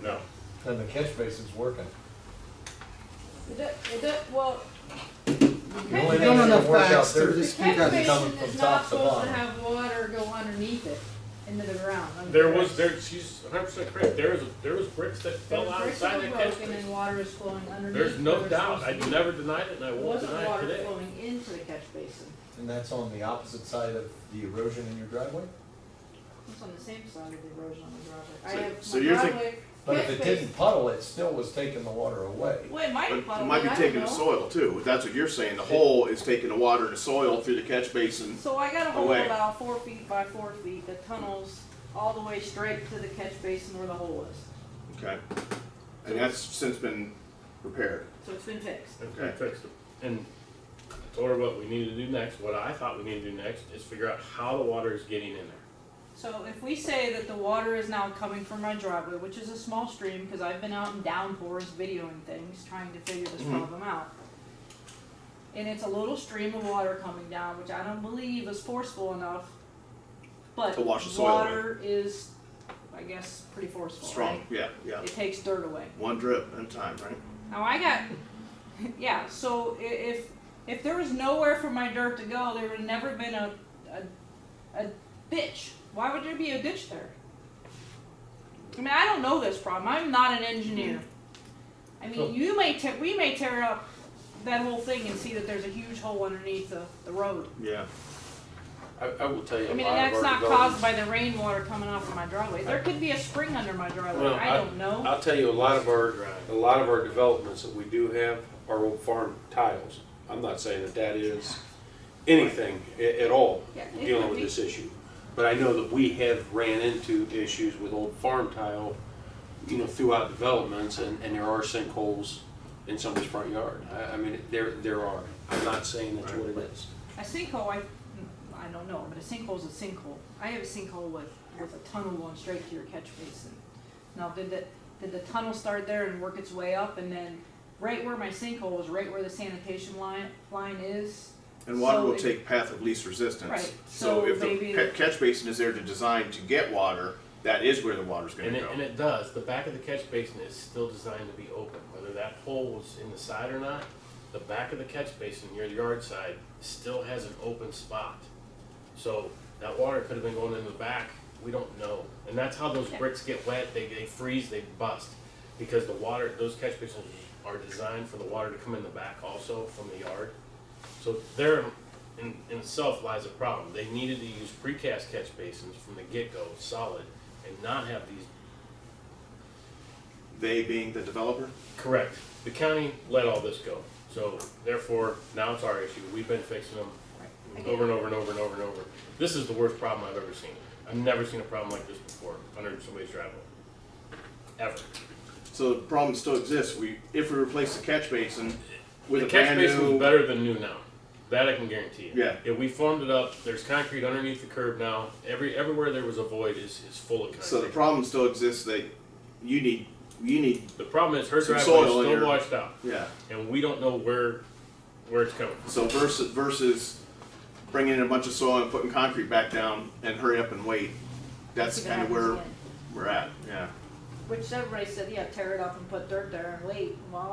No. And the catch basin's working. Well, The only We don't thing have that work out facts there to the is speak catch on. coming basin from is top not to supposed to bottom. have water go underneath it, into the ground. She's 100% correct. There was bricks that fell The bricks outside are that catch broken and basin. water is flowing underneath. There's no where it's doubt. I supposed to be. never denied it and I It won't wasn't deny it water today. flowing into the catch basin. And that's on the opposite side of the erosion in your driveway? It's on the same side of the erosion on the driveway. So- I have so my you're think- driveway But if catch it basin. didn't puddle, it still was taking the water away. Well, it might But be it puddling, might be I taking don't the know. soil too, if that's what you're saying, the hole is taking the water and the soil through the catch basin. So I got a hole Away. about 4 feet by 4 feet that tunnels all the way straight to the catch basin where the hole is. Okay. And that's since been repaired. So it's been fixed. And we fixed it. And I told her what we needed to do next. What I thought we needed to do next is figure out how the water is getting in there. So if we say that the water is now coming from my driveway, which is a small stream, because I've been out in downpours videoing things, trying to figure this problem out. And it's a little stream of water coming down, which I don't believe is forceful enough. But To wash the soil away. water is, I guess, pretty forceful, Strong, right? yeah, yeah. It takes dirt away. One drip at a time, right? Now I got, yeah. So if there was nowhere for my dirt to go, there would have never been a ditch. Why would there be a ditch there? I mean, I don't know this problem. I'm not an engineer. I mean, we may tear up that whole thing and see that there's a huge hole underneath the road. Yeah. I will tell you, I mean, a and lot of that's our not developments- caused by the rainwater coming off of my driveway. There could be a spring under my driveway. Well, I don't know. I'll tell you, a lot of our developments that we do have are old farm tiles. I'm not saying that is anything at all Yeah, it dealing could with be. this issue. But I know that we have ran into issues with old farm tile, throughout developments, and there are sinkholes in somebody's front yard. I mean, there are. I'm not saying that's what it is. A sinkhole, I don't know, but a sinkhole is a sinkhole. I have a sinkhole with a tunnel going straight to your catch basin. Now, did the tunnel start there and work its way up, and then right where my sinkhole is, right where the sanitation line is? And water So will it- take path of least resistance. Right, So so if maybe- the catch basin is there to design to get water, that is where the water's gonna And go. it does. The back of the catch basin is still designed to be open. Whether that hole was in the side or not, the back of the catch basin, your yard side, still has an open spot. So that water could have been going in the back. We don't know. And that's how those bricks get wet. They freeze, they bust. Because the water, those catch basins are designed for the water to come in the back also from the yard. So there in itself lies a problem. They needed to use precast catch basins from the get-go, solid, and not have these. They being the developer? Correct. The county let all this go. So therefore, now it's our issue. We've been fixing them over and over and over and over and over. This is the worst problem I've ever seen. I've never seen a problem like this before under somebody's driveway. Ever. So the problem still exists. If we replace the catch basin with The a catch brand basin new. is better than new now. That I can guarantee you. Yeah. If we formed it up, there's concrete underneath the curb now. Everywhere there was a void is full of concrete. So the problem still exists that you need, The problem is her Some driveway is soil in still your- washed out, yeah. and we don't know where it's coming from. So versus bringing in a bunch of soil and putting concrete back down and hurry up and wait, that's See what kind of happens where again. we're at, yeah. Which everybody said, yeah, tear it up and put dirt there and wait. Well,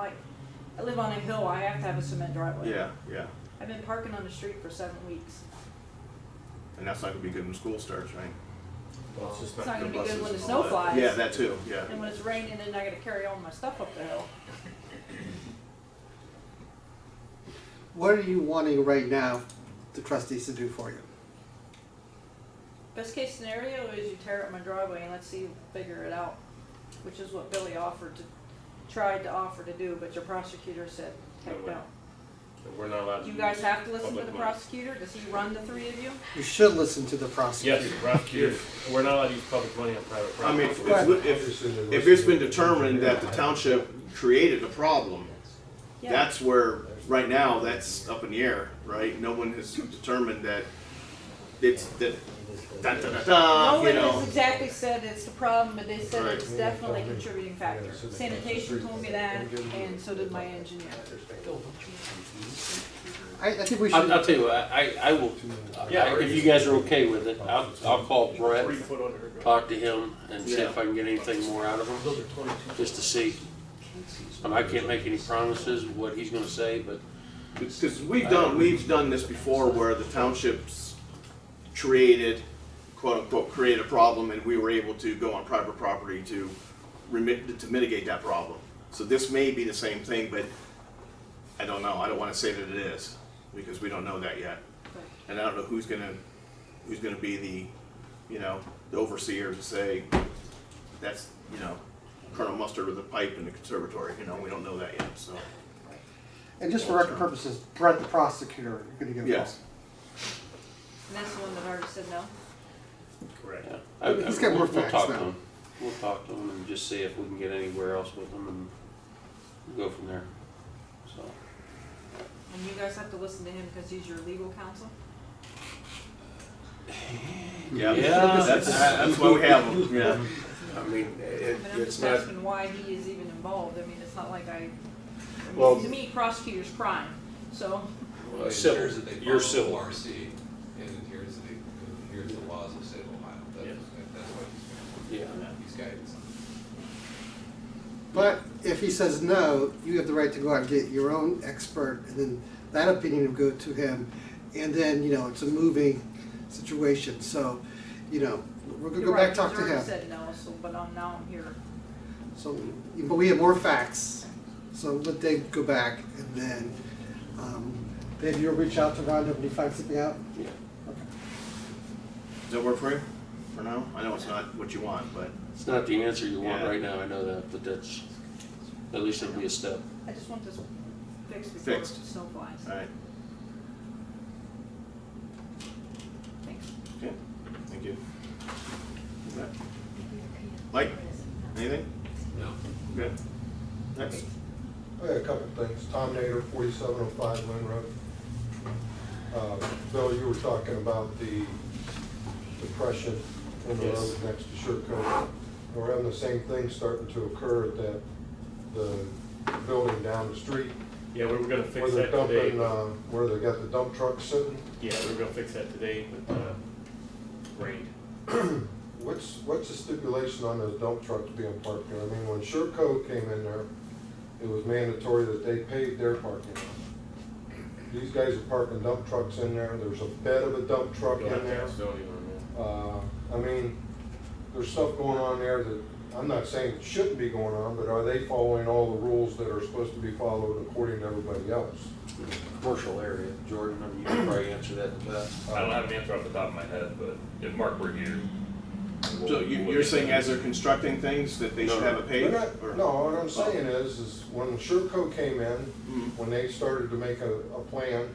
I live on a hill. I have to have a cement driveway. Yeah, yeah. I've been parking on the street for 7 weeks. And that's not gonna be good when school starts, right? Well, it's just It's not not gonna good. be good when the Buses snow and all that. flies. Yeah, that too, yeah. And when it's raining, then I gotta carry all my stuff up the hill. What are you wanting right now the trustees to do for you? Best case scenario is you tear up my driveway and let's see you figure it out, which is what Billy tried to offer to do, but your prosecutor said, heck No way. no. And we're not allowed to. Do you guys use have to listen to public the money. prosecutor? Does he run the three of you? You should listen to the prosecutor. Yes, prosecutor. We're not allowed to use public money on private I property. mean, if it's been determined that the township created the problem, Yeah. that's where, right now, that's up in the air, right? No one has determined that it's, that, No you one has know. exactly said it's the problem, but they said Right. it's definitely a contributing factor. Sanitation told me that, and so did my engineer. I think we should. I'll tell you what, I will, if you guys are okay with it, I'll call Brett, 3 foot under her. talk to him, and see if I can get anything more out of him, just to see. I can't make any promises of what he's gonna say, but Because we've done this before where the townships created, quote unquote, create a problem and we were able to go on private property to mitigate that problem. So this may be the same thing, but I don't know. I don't want to say that it is because we don't know that yet. And I don't know who's gonna be the, the overseer to say that's, Colonel Mustard with a pipe in the conservatory, you know, we don't know that yet, so. And just for record purposes, Brett, the prosecutor, you're gonna give Yes. And that's the one that already said no? Correct. Yeah. He's got more We'll facts talk to now. him. We'll talk to him and just see if we can get anywhere else with him and go from there, so. And you guys have to listen to him because he's your legal counsel? Yeah, Yeah. that's why we have them, yeah. I mean, But I'm it's just not, asking why he is even involved. I mean, it's not like Well- to me, prosecutor's crime, so. well, It civil, appears that they you're follow civil. ORC, and it appears that here's the laws of the state of Ohio. That's what Yeah. he's guidance on. But if he says no, you have the right to go out and get your own expert, and then that opinion will go to him, and then, you know, it's a moving situation, so, you know, we're gonna You're go right, back, talk he's to already him. said no, so, but now I'm here. So, but we have more facts, so let Dave go back, and then, Dave, you'll reach out to Rhonda when you find something out? Yeah. Okay. Does that work for you, for now? I know it's not what you want, but, It's not the answer you want Yeah. right now, I know that, but that's, at least it'll be a step. I just want this fixed before Fixed. snow flies. alright, Thanks. okay, thank you. Okay. Mike, anything? No. Good. Next. I got a couple things. Tom Nader, 4705 Lynn Road. Bill, you were talking about the depression in the Yes. road next to Surecoat. We're having the same thing starting to occur at the building down the street Yeah, we were gonna where fix they're that today. dumping, where they got the dump truck sitting. Yeah, we were gonna fix that today, but, rained. What's the stipulation on those dump trucks being parked there? I mean, when Surecoat came in there, it was mandatory that they paved their parking lot. These guys are parking dump trucks in there, there's a bed of a dump truck You'll in have to there. ask Tony on I mean, there's stuff going on there that, I'm not saying it shouldn't be going on, but are they following all the rules that are supposed to be followed according to everybody else? Commercial area, Jordan, I mean, you can probably answer that the best. I don't have an answer off the top of my head, but if Mark were here. we'll- So we'll you're look saying into as it. they're constructing things, that they should have it They're paved? not- or- No, what I'm saying is when Surecoat came in, Mhm. when they started to make a plan,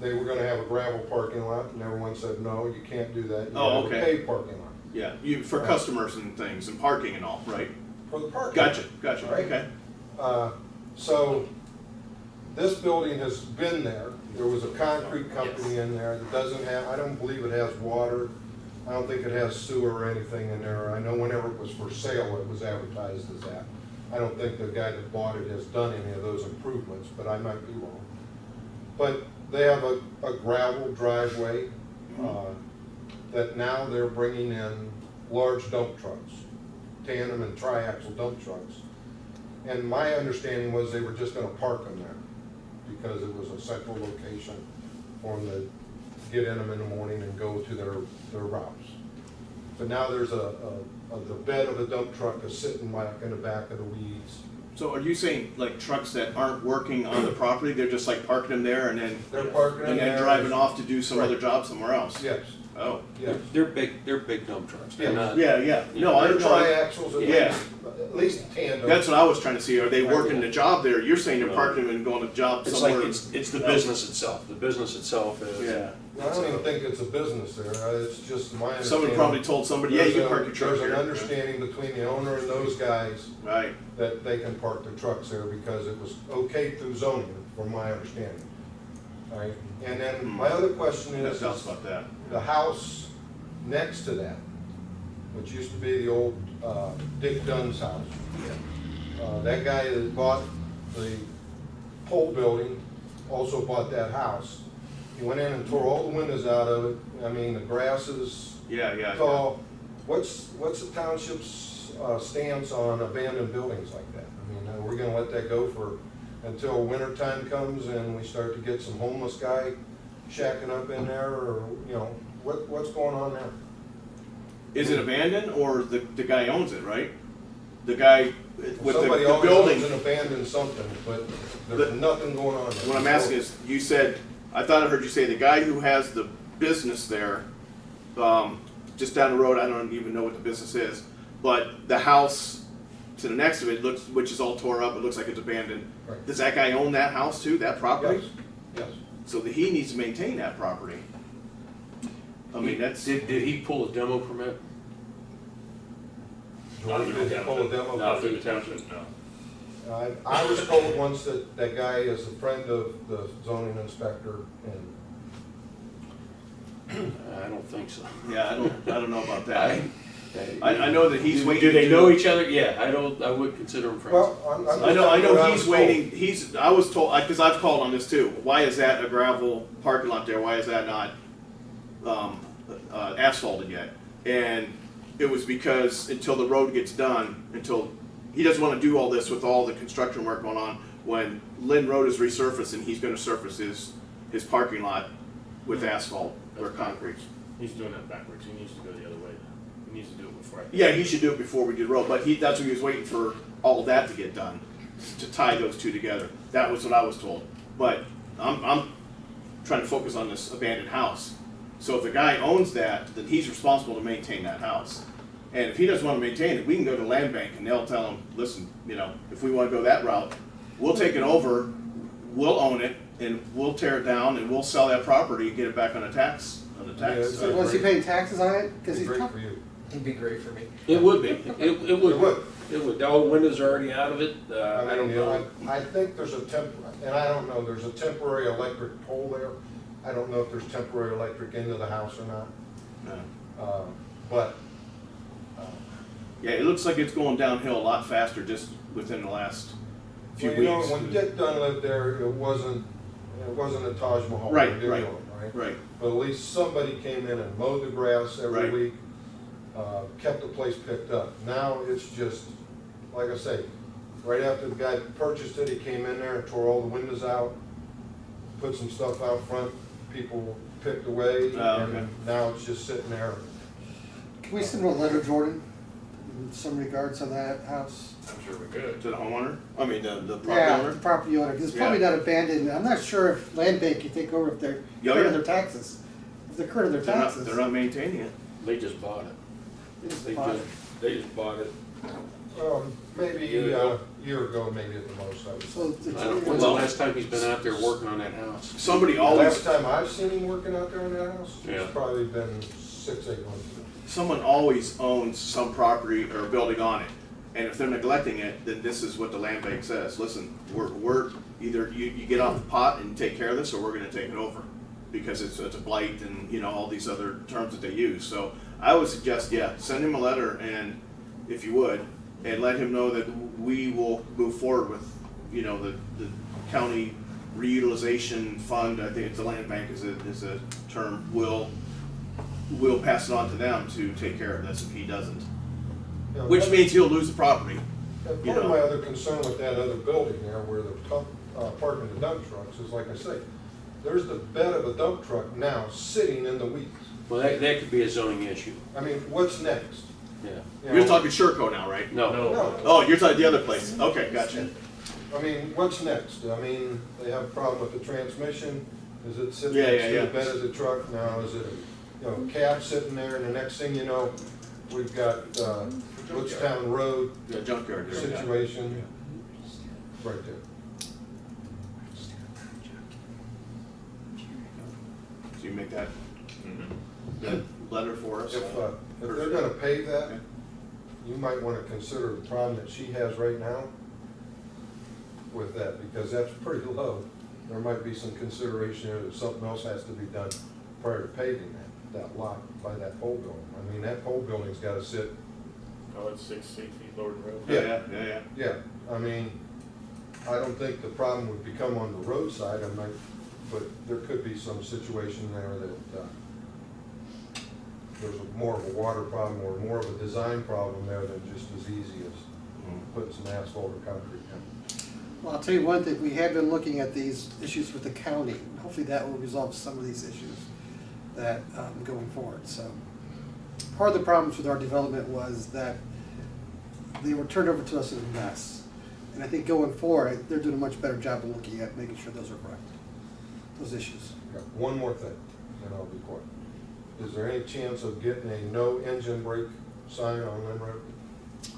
they were gonna have a gravel parking lot, and everyone said, no, you can't do that, you Oh, have a okay. paved parking lot. Yeah, for customers and things, and parking and all, right? For the parking. Gotcha, Right. okay. So, this building has been there, there was a concrete company in there that doesn't have, I don't believe it has water, I don't think it has sewer or anything in there, I know whenever it was for sale, it was advertised as that. I don't think the guy that bought it has done any of those improvements, but I might be wrong. But they have a gravel driveway, that now they're bringing in large dump trucks, tandem and triaxle dump trucks. And my understanding was they were just gonna park them there, because it was a central location for them to get in them in the morning and go to their routes. But now there's the bed of a dump truck is sitting like in the back of the weeds. So are you saying like trucks that aren't working on the property, they're just like parking them there and then, They're parking in and there. then driving off to do some Right. other job somewhere else? Yes, Oh, yes. They're big dump trucks, they're Yeah. not. yeah, no, I They're know. triaxles, Yeah. at least tandem. That's what I was trying to see, are they working the job there? You're saying they're No. parking them and going to job It's like, somewhere? it's the business itself, the business itself is. Yeah, I don't even think it's a business there, it's just my understanding. someone probably told somebody, yeah, you can park your truck There's here. an understanding between the owner and those guys Right, that they can park their trucks there because it was okay through zoning, from my understanding. All right, and then my other question that is, sounds about that. the house next to that, which used to be the old Dick Dunn's house. That guy that bought the pole building also bought that house. He went in and tore all the windows out of it, I mean, the grass is Yeah. tall. What's the township's stance on abandoned buildings like that? I mean, are we gonna let that go until winter time comes and we start to get some homeless guy shacking up in there, or, you know, what's going on there? Is it abandoned or the guy owns it, right? The guy with Somebody the always building. owns and abandons something, but The- there's nothing going on there. What I'm asking is, you said, I thought I heard you say the guy who has the business there, just down the road, I don't even know what the business is, but the house to the next of it looks, which is all tore up, it looks like it's abandoned. Right. Does that guy own that house too, that property? Yes, yes. So that he needs to maintain that property. I mean, that's, Did he pull a demo permit? George, did he pull a demo? Not through the township, no. I was told once that that guy is a friend of the zoning inspector, and I don't think so. yeah, I don't know about that. I know that he's waiting. Do they to- know each other? Yeah, I would consider them friends. well, I'm just I know telling you what I he's was waiting, I was told, because I've called on this too, why is that a gravel parking lot there, why is that not, asphalted yet? And it was because until the road gets done, until, he doesn't wanna do all this with all the construction work going on, when Lynn Road is resurfacing, he's gonna surface his parking lot with asphalt or concrete. He's doing that backwards, he needs to go the other way. He needs to do it before I. Yeah, he should do it before we do the road, but that's what he was waiting for, all of that to get done, to tie those two together. That was what I was told. But I'm trying to focus on this abandoned house. So if the guy owns that, then he's responsible to maintain that house. And if he doesn't want to maintain it, we can go to land bank and they'll tell him, listen, if we want to go that route, we'll take it over, we'll own it, and we'll tear it down and we'll sell that property and get it back on the tax. Yeah, So was he paying taxes on it? Because he's great for you. It'd be great for me. It would be. It would. It would. It would. All the windows are already out of it. I don't know. I think there's and I don't know, there's a temporary electric pole there. I don't know if there's temporary electric into the house or not. No. But, Yeah, it looks like it's going downhill a lot faster just within the last few well, weeks. when Dick Dunn lived there, it wasn't a Taj Mahal. Right, they did right, it, right? Right. But at least somebody came in and mowed the grass every Right. week, kept the place picked up. Now it's just, like I say, right after the guy purchased it, he came in there and tore all the windows out, put some stuff out front, people picked away, Oh, okay. and now it's just sitting there. Can we send him a letter, Jordan, in some regards on that house? I'm sure we could. To the homeowner? I mean, the property Yeah, owner? the property owner, because it's probably Yeah. not abandoned. I'm not sure if land bank can take over if they're Yeah, current yeah. on their taxes. If they're current on their They're not, taxes. they're not maintaining it. They just bought it. They just They bought just, it. they just bought it. Maybe Year a ago. year ago, maybe at the most, I would say. So it's- I don't, when's the last time he's been out there working on that house? Somebody The always, last time I've seen him working out there in that house, Yeah. it's probably been 6-8 months ago. someone always owns some property or building on it. And if they're neglecting it, then this is what the land bank says. Listen, we're either you get off the pot and take care of this, or we're gonna take it over. Because it's a blight and, all these other terms that they use. So I would suggest, yeah, send him a letter and, if you would, and let him know that we will move forward with, the county reutilization fund. I think it's the land bank is a term. We'll pass it on to them to take care of this if he doesn't. Yeah, Which part- means he'll lose the property. Part of my other concern with that other building there where they're parking the dump trucks is, like I say, there's the bed of a dump truck now sitting in the weeds. Well, that could be a zoning issue. I mean, what's next? Yeah. You You're know? talking Sherco now, right? No. No. Oh, you're talking the other place. Okay, gotcha. I mean, what's next? I mean, they have a problem with the transmission. Is it sitting Yeah, next yeah, to yeah. the bed of the truck? Now, is it, cab sitting there, and the next thing you know, we've got Rootstown Road The junkyard there. yeah. situation right there. So you make that Mm-hmm. letter for us. If they're gonna pave that, you might wanna consider the problem that she has right now with that, because that's pretty low. There might be some consideration there that something else has to be done prior to paving that lot by that pole building. I mean, that pole building's gotta sit, Oh, it's 8 feet lower than road. Yeah. yeah, I mean, I don't think the problem would become on the roadside, but there could be some situation there that, there's more of a water problem or more of a design problem there than just as easy as putting some asphalt or concrete in. Well, I'll tell you one thing, we have been looking at these issues with the county. Hopefully that will resolve some of these issues that, going forward, so. Part of the problems with our development was that they were turned over to us in a mess. And I think going forward, they're doing a much better job of looking at making sure those are correct, those issues. Yeah, one more thing, and I'll be quiet. Is there any chance of getting a no engine brake sign on Lynn Road?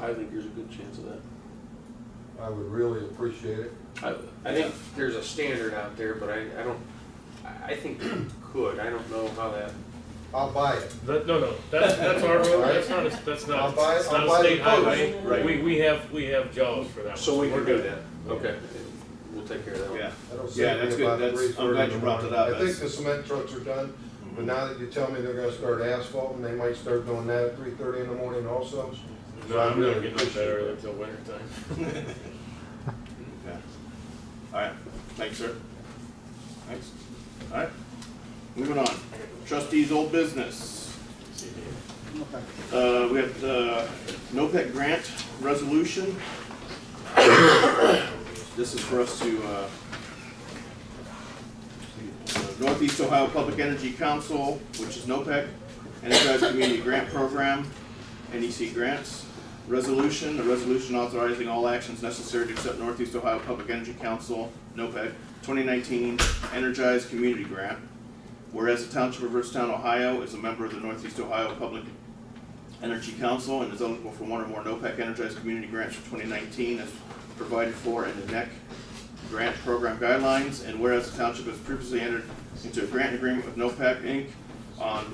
I think there's a good chance of that. I would really appreciate it. I think there's a standard out there, but I I think you could, I don't know how that. I'll buy it. No, that's our road, that's not, I'll buy- it's I'll not buy a the state post. highway. Right. We have jaws for that one. So we can we're do good. that, okay, we'll take care of that one. Yeah. I don't see Yeah, anything that's good. about That's- 3:30 I'm glad in you the brought morning. that up. I think That's- the cement trucks are done, but now that you tell me they're gonna start asphalt, and they might start doing that at 3:30 in the morning also. No, I'm really not getting up that appreciate early it. until winter time. Okay. All right, thanks, sir. Thanks. All right, moving on. Trustees, old business. We have the NOPEC grant resolution. This is for us to, Northeast Ohio Public Energy Council, which is NOPEC, Enterprise Community Grant Program, NEC grants. Resolution, a resolution authorizing all actions necessary to accept Northeast Ohio Public Energy Council, NOPEC, 2019 Energized Community Grant. Whereas the Township of Rootstown, Ohio is a member of the Northeast Ohio Public Energy Council and is eligible for one or more NOPEC Energized Community Grants for 2019 as provided for in the NEC Grant Program Guidelines. And whereas the Township has previously entered into a grant agreement with NOPEC Inc. on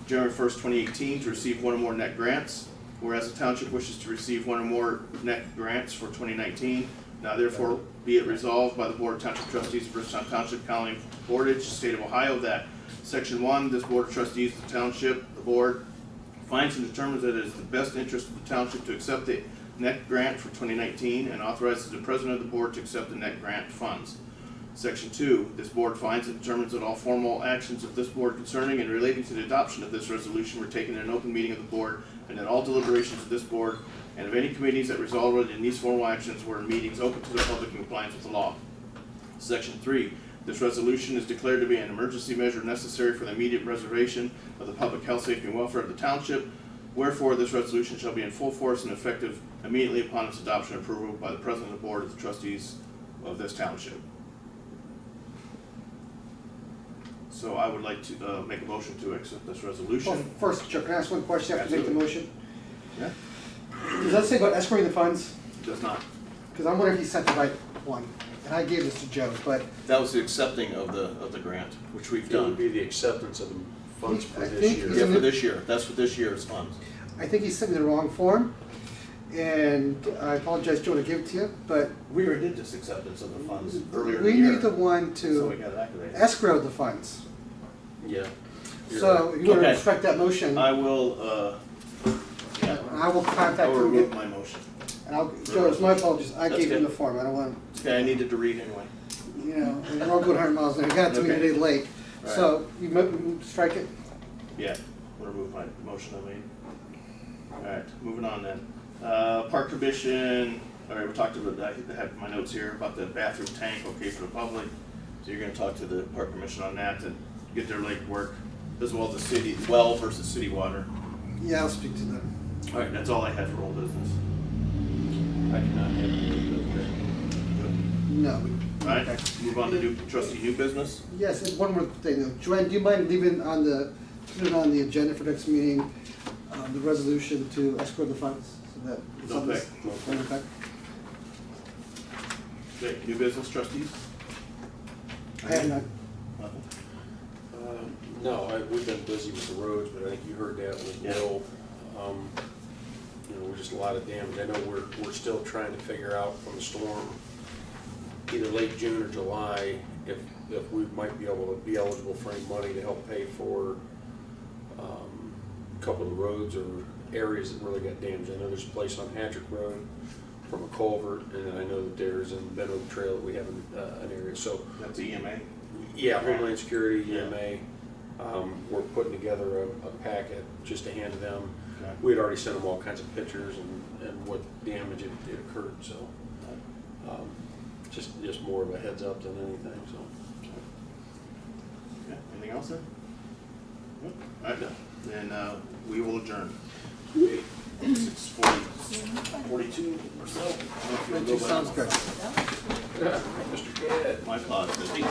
January 1st, 2018 to receive one or more NEC grants. Whereas the Township wishes to receive one or more NEC grants for 2019, now therefore be it resolved by the Board of Township Trustees of Rootstown Township, County of Portage, State of Ohio, that Section 1, this Board of Trustees of the Township, the Board finds and determines that it is the best interest of the Township to accept the NEC grant for 2019 and authorizes the President of the Board to accept the NEC grant funds. Section 2, this Board finds and determines that all formal actions of this Board concerning and relating to the adoption of this resolution were taken in an open meeting of the Board, and that all deliberations of this Board and of any committees that resulted in these formal actions were in meetings open to the public in compliance with the law. Section 3, this resolution is declared to be an emergency measure necessary for the immediate preservation of the public health, safety, and welfare of the Township. Wherefore, this resolution shall be in full force and effective immediately upon its adoption and approval by the President of the Board of the Trustees of this Township. So I would like to make a motion to accept this Well, resolution. first, Chuck, can I ask one question after you make the motion? Yeah. Does that say about escrowing the funds? Does not. Because I'm wondering if he sent the right one, and I gave this to Joe, but That was the accepting of the grant, which we've It would done. be the acceptance of the funds for I this think year. he's- Yeah, for this year, that's for this year's funds. I think he sent me the wrong form, and I apologize, Joe, to give it to you, but We already did this acceptance of the funds earlier in we the year. need the one So we to got it activated. escrow the funds. Yeah. You're So right. you want to Okay. respect that motion, I will, yeah, and I will I contact will him remove again. my motion. And I'll, Joe, it's my apologies, I That's gave him good. the form, I don't want, Okay, I needed to read anyway. you know, and we're all going 100 miles an hour, I got it to me Okay. today late. All So you strike it? Yeah, I'll remove my motion I made. Alright, moving on then. Park Commission, alright, we talked about, I have my notes here about the bathroom tank, okay for the public. So you're gonna talk to the Park Commission on that to get their legwork, as well as the city, well versus city water. Yeah, I'll speak to them. Alright, that's all I have for old business. I do not have any. No. Alright, Okay. move on to new, trustee new business. Yes, and one more thing though, Joanne, do you mind leaving on the, put it on the agenda for next meeting, the resolution to escrow the funds, so that. it's on this- Okay. Okay. Okay, new business trustees? I have none. Nothing? No, we've been busy with the roads, but I think you heard that with Yeah. Will. You know, we're just a lot of damage. I know we're still trying to figure out from the storm, either late June or July, if we might be able to be eligible for any money to help pay for a couple of the roads or areas that really got damaged. I know there's a place on Hattrick Road from a culvert, and then I know that there's in Ben Oak Trail that we have an area. So That's EMA? yeah, Homeland Security, Yeah. EMA, we're putting together a packet just to hand to them. Okay. We had already sent them all kinds of pictures and what damage it occurred, so, just more of a heads up than anything, so. Yeah, anything else then? Nope. Alright, then, we will adjourn. 6:42 or so. I don't know if you'll go by- Sounds good. Mr. Kidd. My clock says 18.